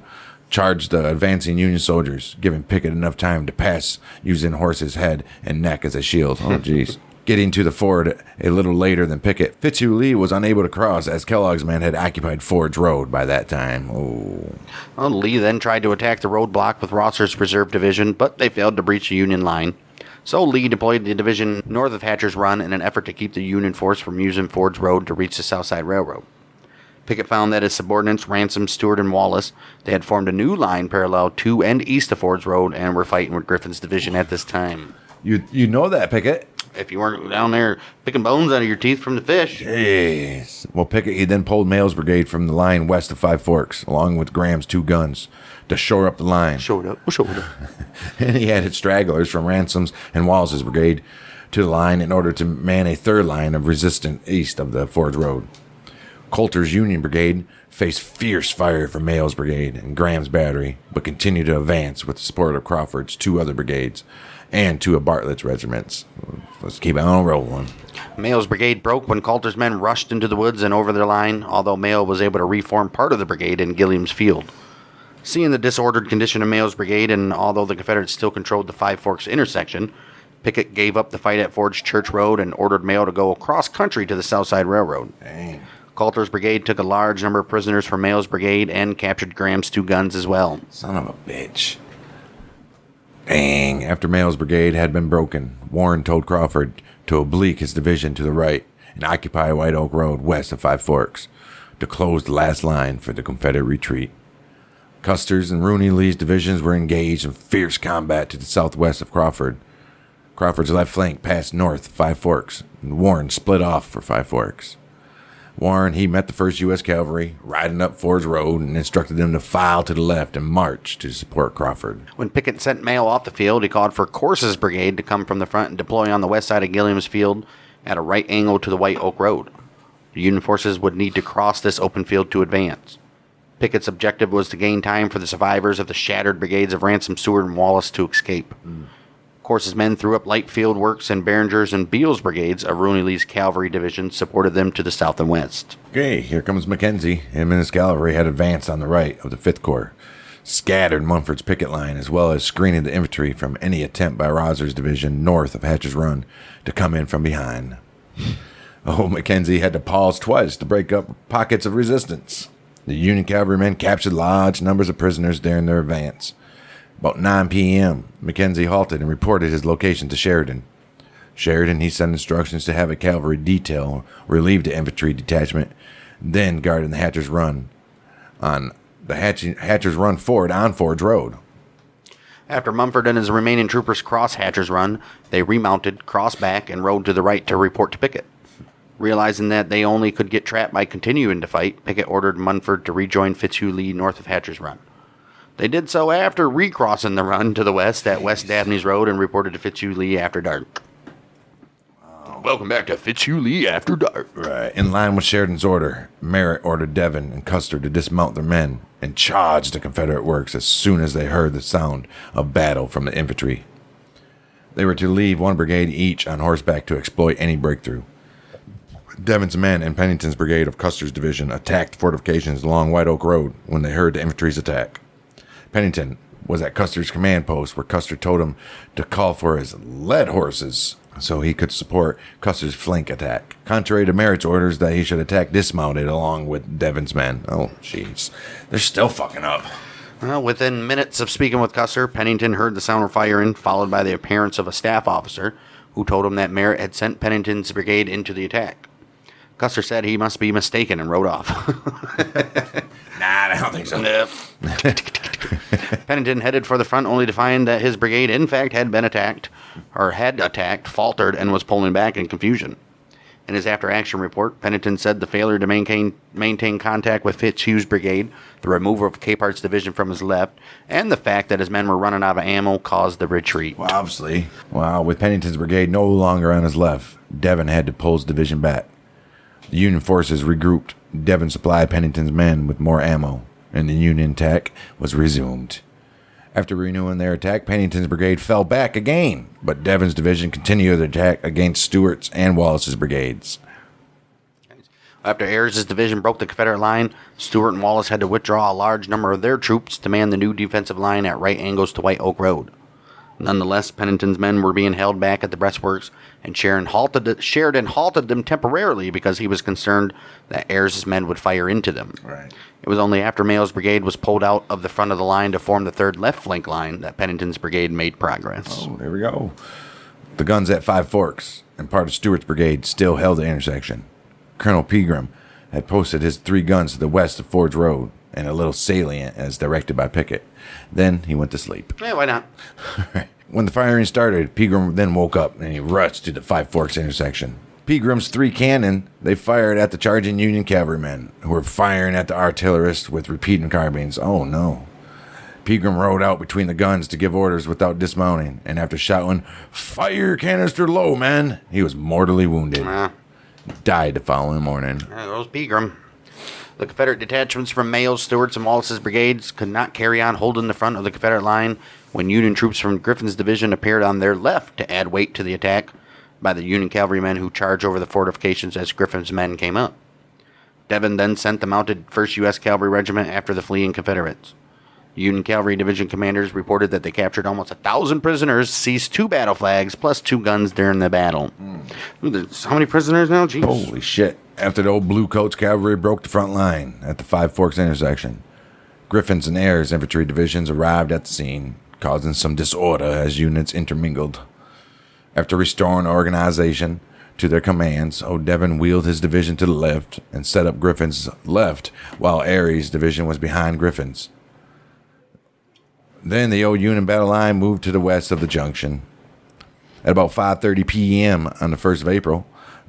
charged the advancing Union soldiers, giving Pickett enough time to pass using horse's head and neck as a shield. Oh, jeez. Getting to the ford a little later than Pickett, Fitzhugh Lee was unable to cross as Kellogg's men had occupied Ford's Road by that time. Oh. Well, Lee then tried to attack the roadblock with Rosser's reserve division, but they failed to breach the Union line. So Lee deployed the division north of Hatcher's Run in an effort to keep the Union force from using Ford's Road to reach the Southside Railroad. Pickett found that his subordinates, Ransom, Stewart, and Wallace, they had formed a new line parallel to and east of Ford's Road and were fighting with Griffin's division at this time. You know that, Pickett? If you weren't down there picking bones out of your teeth from the fish. Jeez. Well, Pickett, he then pulled Mayo's brigade from the line west of Five Forks, along with Graham's 2 guns, to shore up the line. Showed up. And he added stragglers from Ransom's and Wallace's brigade to the line in order to man a 3rd line of resistance east of the Ford's Road. Coulter's Union Brigade faced fierce fire from Mayo's brigade and Graham's battery, but continued to advance with the support of Crawford's 2 other brigades and 2 of Bartlett's regiments. Let's keep on rolling. Mayo's brigade broke when Coulter's men rushed into the woods and over their line, although Mayo was able to reform part of the brigade in Gilliam's Field. Seeing the disordered condition of Mayo's brigade, and although the Confederates still controlled the Five Forks intersection, Pickett gave up the fight at Ford's Church Road and ordered Mayo to go across country to the Southside Railroad. Dang. Coulter's brigade took a large number of prisoners from Mayo's brigade and captured Graham's 2 guns as well. Son of a bitch. Bang. After Mayo's brigade had been broken, Warren told Crawford to oblique his division to the right and occupy White Oak Road west of Five Forks to close the last line for the Confederate retreat. Custer's and Rooney Lee's divisions were engaged in fierce combat to the southwest of Crawford. Crawford's left flank passed north of Five Forks, and Warren split off for Five Forks. Warren, he met the 1st U.S. Cavalry, riding up Ford's Road, and instructed them to file to the left and march to support Crawford. When Pickett sent Mayo off the field, he called for Corse's brigade to come from the front and deploy on the west side of Gilliam's Field at a right angle to the White Oak Road. The Union forces would need to cross this open field to advance. Pickett's objective was to gain time for the survivors of the shattered brigades of Ransom, Seward, and Wallace to escape. Corse's men threw up light field works, and Behringer's and Beale's brigades of Rooney Lee's cavalry division supported them to the south and west. Okay, here comes Mackenzie. Him and his cavalry had advanced on the right of the 5th Corps, scattered Munford's picket line, as well as screening the infantry from any attempt by Rosser's division north of Hatcher's Run to come in from behind. Oh, Mackenzie had to pause twice to break up pockets of resistance. The Union cavalrymen captured large numbers of prisoners during their advance. About 9 p.m., Mackenzie halted and reported his location to Sheridan. Sheridan, he sent instructions to have a cavalry detail relieve the infantry detachment, then guarding the Hatcher's Run on the Hatcher's Run ford on Ford's Road. After Mumford and his remaining troopers crossed Hatcher's Run, they remounted, crossed back, and rode to the right to report to Pickett. Realizing that they only could get trapped by continuing to fight, Pickett ordered Munford to rejoin Fitzhugh Lee north of Hatcher's Run. They did so after recrossing the run to the west at West Dabney's Road and reported to Fitzhugh Lee after dark. Welcome back to Fitzhugh Lee after dark. Right. In line with Sheridan's order, Merritt ordered Devon and Custer to dismount their men and charge the Confederate works as soon as they heard the sound of battle from the infantry. They were to leave one brigade each on horseback to exploit any breakthrough. Devon's men and Pennington's brigade of Custer's division attacked fortifications along White Oak Road when they heard the infantry's attack. Pennington, was at Custer's command post, where Custer told him to call for his lead horses so he could support Custer's flank attack, contrary to Merritt's orders that he should attack dismounted along with Devon's men. Oh, jeez. They're still fucking up. Well, within minutes of speaking with Custer, Pennington heard the sound of firing, followed by the appearance of a staff officer who told him that Merritt had sent Pennington's brigade into the attack. Custer said he must be mistaken and rode off. Nah, I don't think so. Nope. Pennington headed for the front only to find that his brigade in fact had attacked, faltered, and was pulling back in confusion. In his after-action report, Pennington said the failure to maintain contact with Fitzhugh's brigade, the removal of Capart's division from his left, and the fact that his men were running out of ammo caused the retreat. Well, obviously. Wow, with Pennington's brigade no longer on his left, Devon had to pull his division back. The Union forces regrouped. Devon supplied Pennington's men with more ammo, and the Union attack was resumed. After renewing their attack, Pennington's brigade fell back again, but Devon's division continued the attack against Stewart's and Wallace's brigades. After Ayres' division broke the Confederate line, Stewart and Wallace had to withdraw a large number of their troops to man the new defensive line at right angles to White Oak Road. Nonetheless, Pennington's men were being held back at the breastworks, and Sheridan halted them temporarily because he was concerned that Ayres' men would fire into them. Right. It was only after Mayo's brigade was pulled out of the front of the line to form the third left flank line that Pennington's brigade made progress. Oh, there we go. The guns at Five Forks and part of Stewart's brigade still held the intersection. Colonel Pegram had posted his 3 guns to the west of Ford's Road and a little salient as directed by Pickett. Then he went to sleep. Yeah, why not? When the firing started, Pegram then woke up and he rushed to the Five Forks intersection. Pegram's 3 cannon, they fired at the charging Union cavalrymen, who were firing at the artillerists with repeating carbines. Oh, no. Pegram rode out between the guns to give orders without dismounting, and after shouting, "Fire canister low, man," he was mortally wounded. Died the following morning. There goes Pegram. The Confederate detachments from Mayo's, Stewart's, and Wallace's brigades could not carry on holding the front of the Confederate line when Union troops from Griffin's division appeared on their left to add weight to the attack by the Union cavalrymen who charged over the fortifications as Griffin's men came up. Devon then sent the mounted 1st U.S. Cavalry Regiment after the fleeing Confederates. Union Cavalry Division commanders reported that they captured almost 1,000 prisoners, seized 2 battle flags, plus 2 guns during the battle. How many prisoners now? Jeez. Holy shit. After the old Bluecoats cavalry broke the front line at the Five Forks intersection, Griffin's and Ayres infantry divisions arrived at the scene, causing some disorder as units intermingled. After restoring organization to their commands, Devon wheeled his division to the left and set up Griffin's left, while Ayres' division was behind Griffin's. Then the old Union battle line moved to the west of the junction. At about 5:30 p.m. on the 1st of April,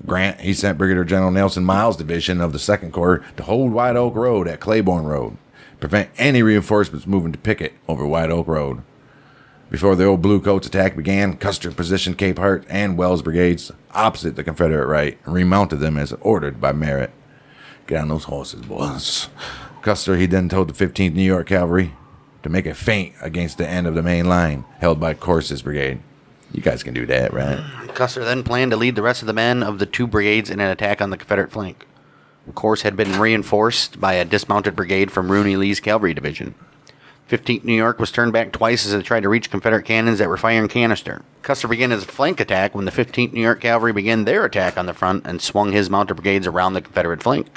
Grant, he sent Brigadier General Nelson Miles' division of the 2nd Corps to hold White Oak Road at Claiborne Road, prevent any reinforcements moving to Pickett over White Oak Road. Before the old Bluecoats attack began, Custer positioned Capehart and Wells' brigades opposite the Confederate right and remounted them as ordered by Merritt. Get on those horses, boys. Custer, he then told the 15th New York Cavalry to make a feint against the end of the main line held by Corse's brigade. You guys can do that, right? Custer then planned to lead the rest of the men of the 2 brigades in an attack on the Confederate flank. Corse had been reinforced by a dismounted brigade from Rooney Lee's cavalry division. 15th New York was turned back twice as they tried to reach Confederate cannons that were firing canister. Custer began his flank attack when the 15th New York Cavalry began their attack on the front and swung his mounted brigades around the Confederate flank.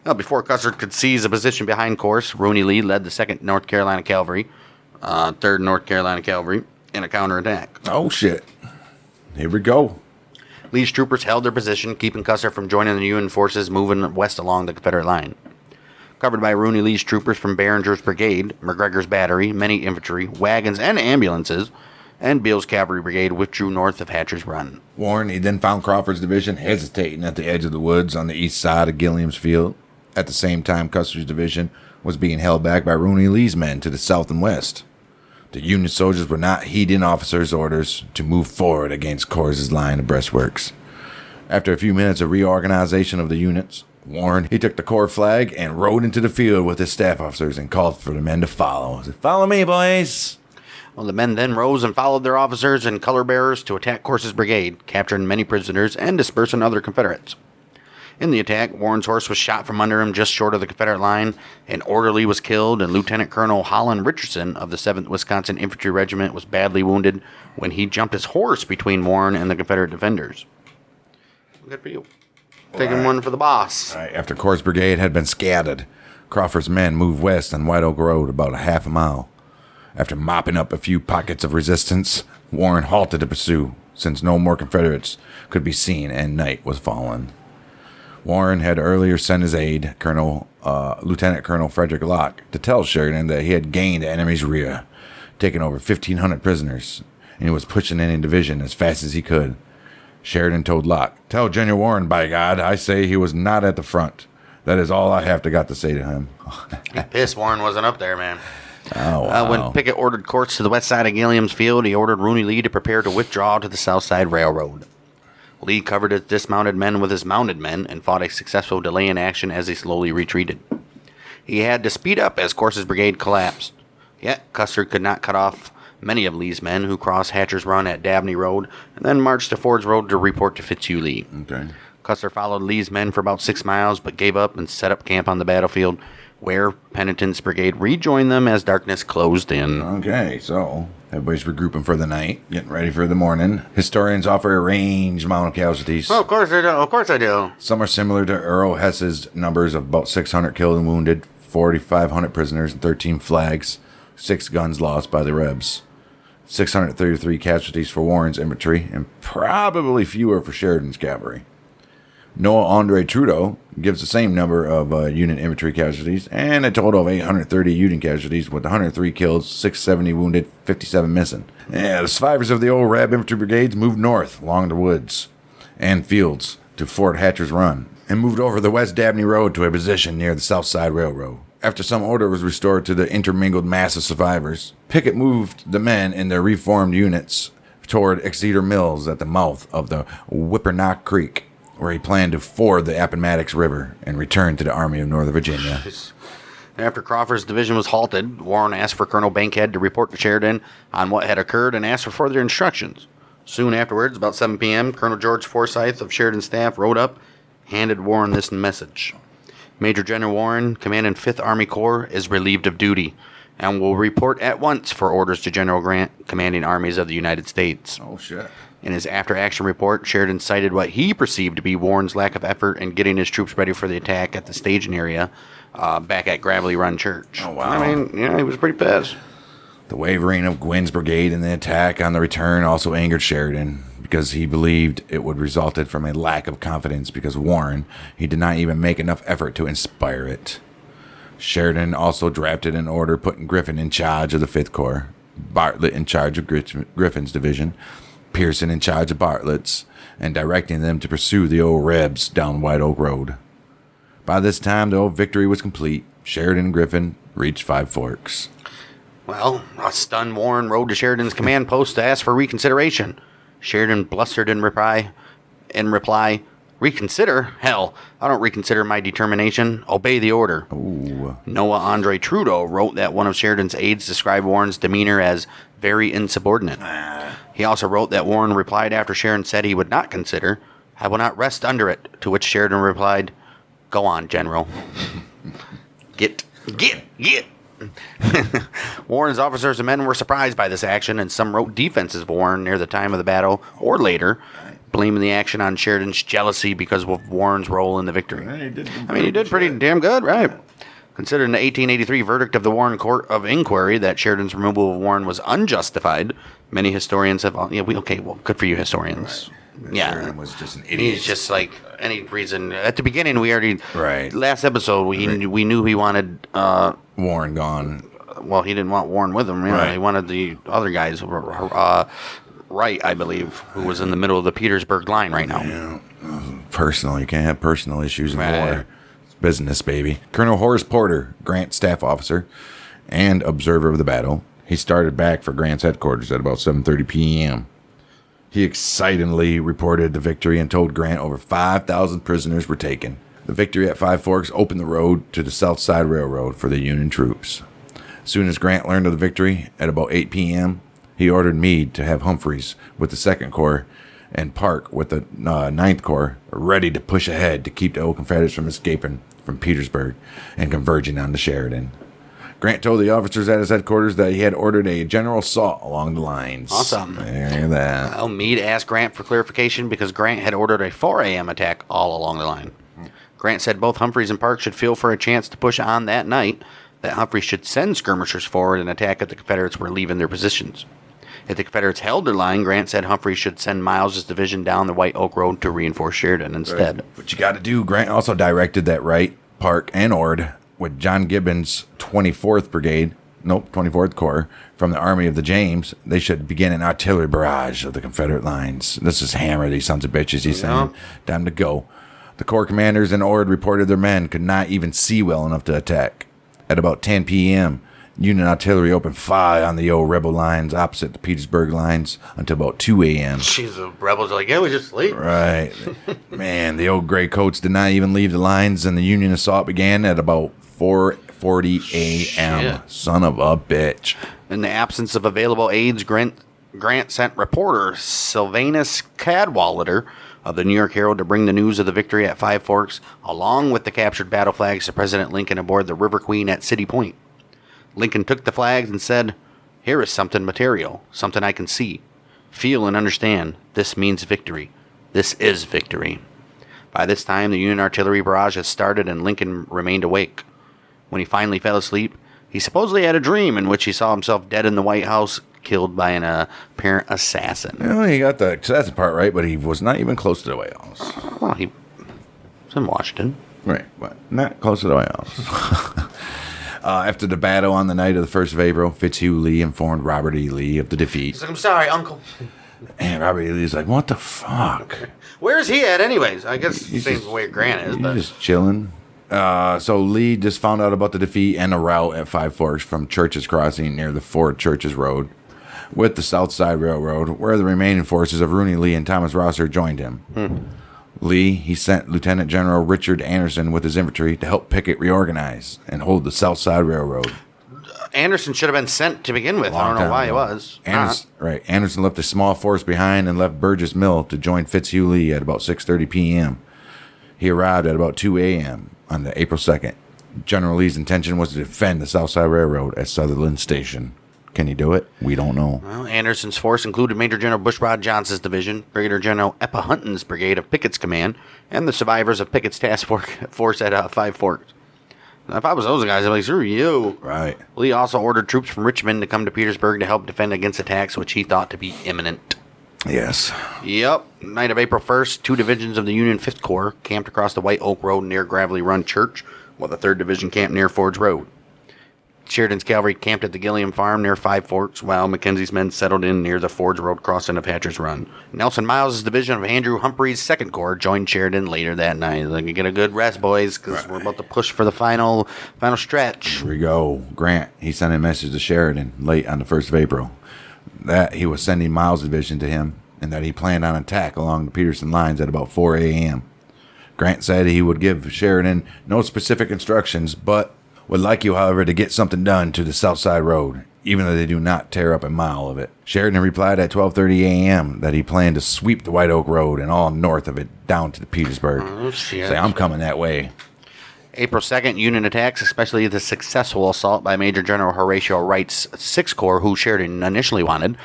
Now, before Custer could seize a position behind Corse, Rooney Lee led the 2nd North Carolina Cavalry, 3rd North Carolina Cavalry, in a counterattack. Oh, shit. Here we go. Lee's troopers held their position, keeping Custer from joining the Union forces moving west along the Confederate line. Covered by Rooney Lee's troopers from Behringer's brigade, McGregor's battery, many infantry, wagons, and ambulances, and Beale's cavalry brigade withdrew north of Hatcher's Run. Warren, he then found Crawford's division hesitating at the edge of the woods on the east side of Gilliam's Field. At the same time, Custer's division was being held back by Rooney Lee's men to the south and west. The Union soldiers were not heeding officers' orders to move forward against Corse's line of breastworks. After a few minutes of reorganization of the units, Warren, he took the Corps flag and rode into the field with his staff officers and called for the men to follow. He said, "Follow me, boys." Well, the men then rose and followed their officers and color bearers to attack Corse's brigade, capturing many prisoners and dispersing other Confederates. In the attack, Warren's horse was shot from under him just short of the Confederate line. An orderly was killed, and Lieutenant Colonel Holland Richardson of the 7th Wisconsin Infantry Regiment was badly wounded when he jumped his horse between Warren and the Confederate defenders. Good for you. Taking one for the boss. Right, after Corps Brigade had been scattered, Crawford's men moved west on White Oak Road about a half a mile. After mopping up a few pockets of resistance, Warren halted to pursue, since no more Confederates could be seen and night was falling. Warren had earlier sent his aide, Lieutenant Colonel Frederick Locke, to tell Sheridan that he had gained the enemy's rear, taking over 1,500 prisoners, and he was pushing in a division as fast as he could. Sheridan told Locke, "Tell General Warren, by God, I say he was not at the front. That is all I have to say to him." He's pissed Warren wasn't up there, man. Oh, wow. When Pickett ordered Courts to the west side of Gilliam's Field, he ordered Rooney Lee to prepare to withdraw to the South Side Railroad. Lee covered his dismounted men with his mounted men and fought a successful delay in action as he slowly retreated. He had to speed up as Corse's brigade collapsed. Yet Custer could not cut off many of Lee's men, who crossed Hatcher's Run at Dabney Road and then marched to Ford's Road to report to Fitzhugh Lee. Okay. Custer followed Lee's men for about 6 miles, but gave up and set up camp on the battlefield, where Pennington's brigade rejoined them as darkness closed in. Okay, so everybody's regrouping for the night, getting ready for the morning. Historians offer a range amount of casualties. Oh, of course I do. Of course I do. Some are similar to Earl Hess's numbers of about 600 killed and wounded, 4,500 prisoners, and 13 flags, 6 guns lost by the Rebs. 633 casualties for Warren's infantry, and probably fewer for Sheridan's cavalry. Noah Andre Trudeau gives the same number of Union infantry casualties and a total of 830 Union casualties, with 103 killed, 670 wounded, 57 missing. Yeah, the survivors of the old Reb infantry brigades moved north along the woods and fields to Fort Hatcher's Run and moved over the West Dabney Road to a position near the South Side Railroad. After some order was restored to the intermingled mass of survivors, Pickett moved the men in their reformed units toward Exeter Mills at the mouth of the Whippernock Creek, where he planned to ford the Appomattox River and return to the Army of Northern Virginia. After Crawford's division was halted, Warren asked for Colonel Bankhead to report to Sheridan on what had occurred and asked for further instructions. Soon afterwards, about 7 p.m., Colonel George Forsyth of Sheridan's staff rode up, handed Warren this message. Major General Warren, commanding 5th Army Corps, is relieved of duty and will report at once for orders to General Grant, commanding armies of the United States. Oh, shit. In his after-action report, Sheridan cited what he perceived to be Warren's lack of effort in getting his troops ready for the attack at the staging area back at Gravelly Run Church. Oh, wow. I mean, yeah, he was pretty pissed. The wavering of Gwynn's brigade in the attack on the return also angered Sheridan, because he believed it would resulted from a lack of confidence because Warren, he did not even make enough effort to inspire it. Sheridan also drafted an order putting Griffin in charge of the 5th Corps, Bartlett in charge of Griffin's division, Pearson in charge of Bartlett's, and directing them to pursue the old Rebs down White Oak Road. By this time, the old victory was complete. Sheridan and Griffin reached Five Forks. Well, a stunned Warren rode to Sheridan's command post to ask for reconsideration. Sheridan blustered in reply, "Reconsider? Hell, I don't reconsider my determination. Obey the order." Ooh. Noah Andre Trudeau wrote that one of Sheridan's aides described Warren's demeanor as very insubordinate. He also wrote that Warren replied after Sheridan said he would not consider, "I will not rest under it," to which Sheridan replied, "Go on, General." Get. Warren's officers and men were surprised by this action, and some wrote defenses of Warren near the time of the battle or later, blaming the action on Sheridan's jealousy because of Warren's role in the victory. He did pretty damn good, right? Considering the 1883 verdict of the Warren Court of Inquiry that Sheridan's removal of Warren was unjustified, many historians have... good for you, historians. Right. Yeah. Sheridan was just an idiot. He's just like any reason. At the beginning, we already... Right. Last episode, we knew he wanted... Warren gone. Well, he didn't want Warren with him. Right. He wanted the other guys... Wright, I believe, who was in the middle of the Petersburg line right now. Yeah. Personal. You can't have personal issues in Right. war. It's business, baby. Colonel Horace Porter, Grant's staff officer and observer of the battle, he started back for Grant's headquarters at about 7:30 p.m. He excitedly reported the victory and told Grant over 5,000 prisoners were taken. The victory at Five Forks opened the road to the South Side Railroad for the Union troops. As soon as Grant learned of the victory, at about 8 p.m., he ordered Meade to have Humphreys with the 2nd Corps and Park with the Ninth Corps ready to push ahead to keep the old Confederates from escaping from Petersburg and converging on to Sheridan. Grant told the officers at his headquarters that he had ordered a general assault along the lines. Awesome. There that. Well, Meade asked Grant for clarification because Grant had ordered a 4 a.m. attack all along the line. Grant said both Humphreys and Park should feel for a chance to push on that night, that Humphreys should send skirmishers forward and attack if the Confederates were leaving their positions. If the Confederates held their line, Grant said Humphreys should send Miles' division down the White Oak Road to reinforce Sheridan instead. Right. What you got to do, Grant also directed that Wright, Park, and Ord, with John Gibbon's 24th Corps from the Army of the James, they should begin an artillery barrage of the Confederate lines. This is hammer these sons of bitches, he's saying. Time to go. The Corps commanders and Ord reported their men could not even see well enough to attack. At about 10 p.m., Union artillery opened fire on the old rebel lines opposite the Petersburg lines until about 2 a.m. Jeez, the rebels are like, yeah, we just sleep. Right. Man, the old gray coats did not even leave the lines, and the Union assault began at about 4:40 a.m. Shit. Son of a bitch. In the absence of available aides, Grant sent reporter Sylvanus Cadwallader of the New York Herald to bring the news of the victory at Five Forks, along with the captured battle flags, to President Lincoln aboard the River Queen at City Point. Lincoln took the flags and said, "Here is something material, something I can see, feel, and understand. This means victory. This is victory." By this time, the Union artillery barrage had started and Lincoln remained awake. When he finally fell asleep, he supposedly had a dream in which he saw himself dead in the White House, killed by an apparent assassin. Well, he got the assassin part right, but he was not even close to the White House. Well, he was in Washington. Right, but not close to the White House. After the battle on the night of the 1st of April, Fitzhugh Lee informed Robert E. Lee of the defeat. He's like, "I'm sorry, Uncle." And Robert E. Lee's like, what the fuck? Where's he at anyways? I guess the same way Grant is, He's but just chilling. So Lee just found out about the defeat and the rout at Five Forks from Church's Crossing near the Ford Church's Road with the South Side Railroad, where the remaining forces of Rooney Lee and Thomas Rosser joined him. Lee, he sent Lieutenant General Richard Anderson with his infantry to help Pickett reorganize and hold the South Side Railroad. Anderson should have been sent to begin with. I don't know why he was. Anderson left a small force behind and left Burgess Mill to join Fitzhugh Lee at about 6:30 p.m. He arrived at about 2 a.m. on the April 2nd. General Lee's intention was to defend the South Side Railroad at Sutherland Station. Can he do it? We don't know. Well, Anderson's force included Major General Bushrod Johnson's division, Brigadier General Eppa Hunton's brigade of Pickett's command, and the survivors of Pickett's task force at Five Forks. Now, if I was those guys, I'd be like, screw you. Right. Lee also ordered troops from Richmond to come to Petersburg to help defend against attacks which he thought to be imminent. Yes. Yep. Night of April 1st, 2 divisions of the Union 5th Corps camped across the White Oak Road near Gravelly Run Church, while the 3rd Division camped near Ford's Road. Sheridan's cavalry camped at the Gilliam Farm near Five Forks, while Mackenzie's men settled in near the Ford's Road crossing of Hatcher's Run. Nelson Miles' division of Andrew Humphrey's 2nd Corps joined Sheridan later that night. Like, you get a good rest, boys, because we're about to push for the final stretch. Here we go. Grant, he sent a message to Sheridan late on the 1st of April that he was sending Miles' division to him and that he planned on attack along the Peterson lines at about 4 a.m. Grant said he would give Sheridan no specific instructions, but would like you, however, to get something done to the South Side Road, even though they do not tear up a mile of it. Sheridan replied at 12:30 a.m. that he planned to sweep the White Oak Road and all north of it down to the Petersburg. Oh, shit. Say, I'm coming that way. April 2nd, Union attacks, especially the successful assault by Major General Horatio Wright's 6th Corps, who Sheridan initially wanted,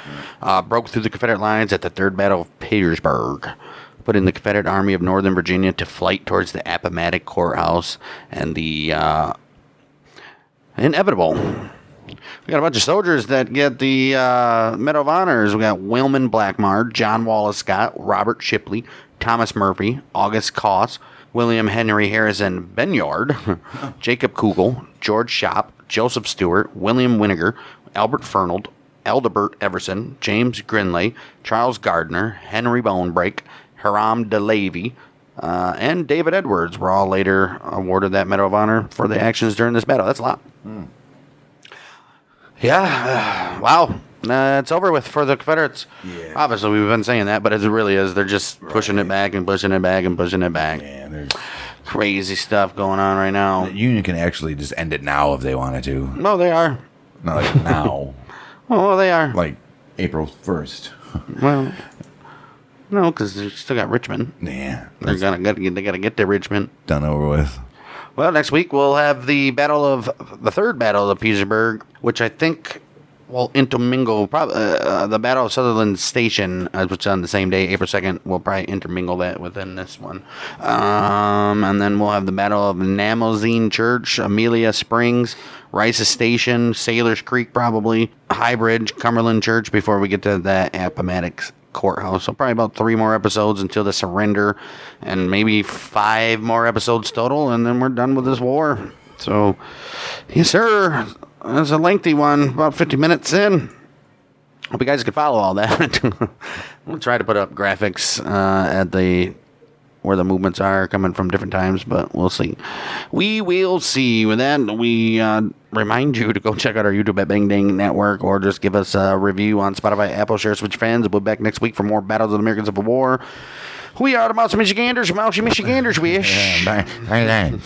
broke through the Confederate lines at the 3rd Battle of Petersburg, putting the Confederate Army of Northern Virginia to flight towards the Appomattox Courthouse and the inevitable. We got a bunch of soldiers that get the Medal of Honors. We got Wilman Blackmar, John Wallace Scott, Robert Shipley, Thomas Murphy, August Coss, William Henry Harrison Benyard, Jacob Kugel, George Shop, Joseph Stewart, William Winiger, Albert Fernald, Eldebert Everson, James Grinley, Charles Gardner, Henry Bonebreak, Hiram DeLavy, and David Edwards were all later awarded that Medal of Honor for the actions during this battle. That's a lot. Yeah. Wow. It's over with for the Confederates. Yeah. Obviously, we've been saying that, but it really is. They're just pushing it back and pushing it back and pushing it back. Yeah, there's Crazy stuff going on right now. the Union can actually just end it now if they wanted to. No, they are. Not like now. Oh, they are. Like April 1st. Well, No, because they still got Richmond. Yeah. They gotta get to Richmond. Done over with. Well, next week we'll have the third battle of Petersburg, which I think will intermingle. Probably the Battle of Sutherland Station, which is on the same day, April 2nd. We'll probably intermingle that within this one, and then we'll have the Battle of Namozine Church, Amelia Springs, Rice's Station, Sailors Creek, probably High Bridge, Cumberland Church. Before we get to the Appomattox Courthouse. So probably about 3 more episodes until the surrender, and maybe 5 more episodes total, and then we're done with this war. So, yes, sir. That's a lengthy one, about 50 minutes in. Hope you guys can follow all that. We'll try to put up graphics at where the movements are coming from different times, but we'll see. We will see. With that, we remind you to go check out our YouTube at Bang Dang Network, or just give us a review on Spotify, Apple, share with your friends. We'll be back next week for more Battles of the American Civil War. We are the Mousy Michiganders, Mousy Michiganders, wish. Yeah, bang.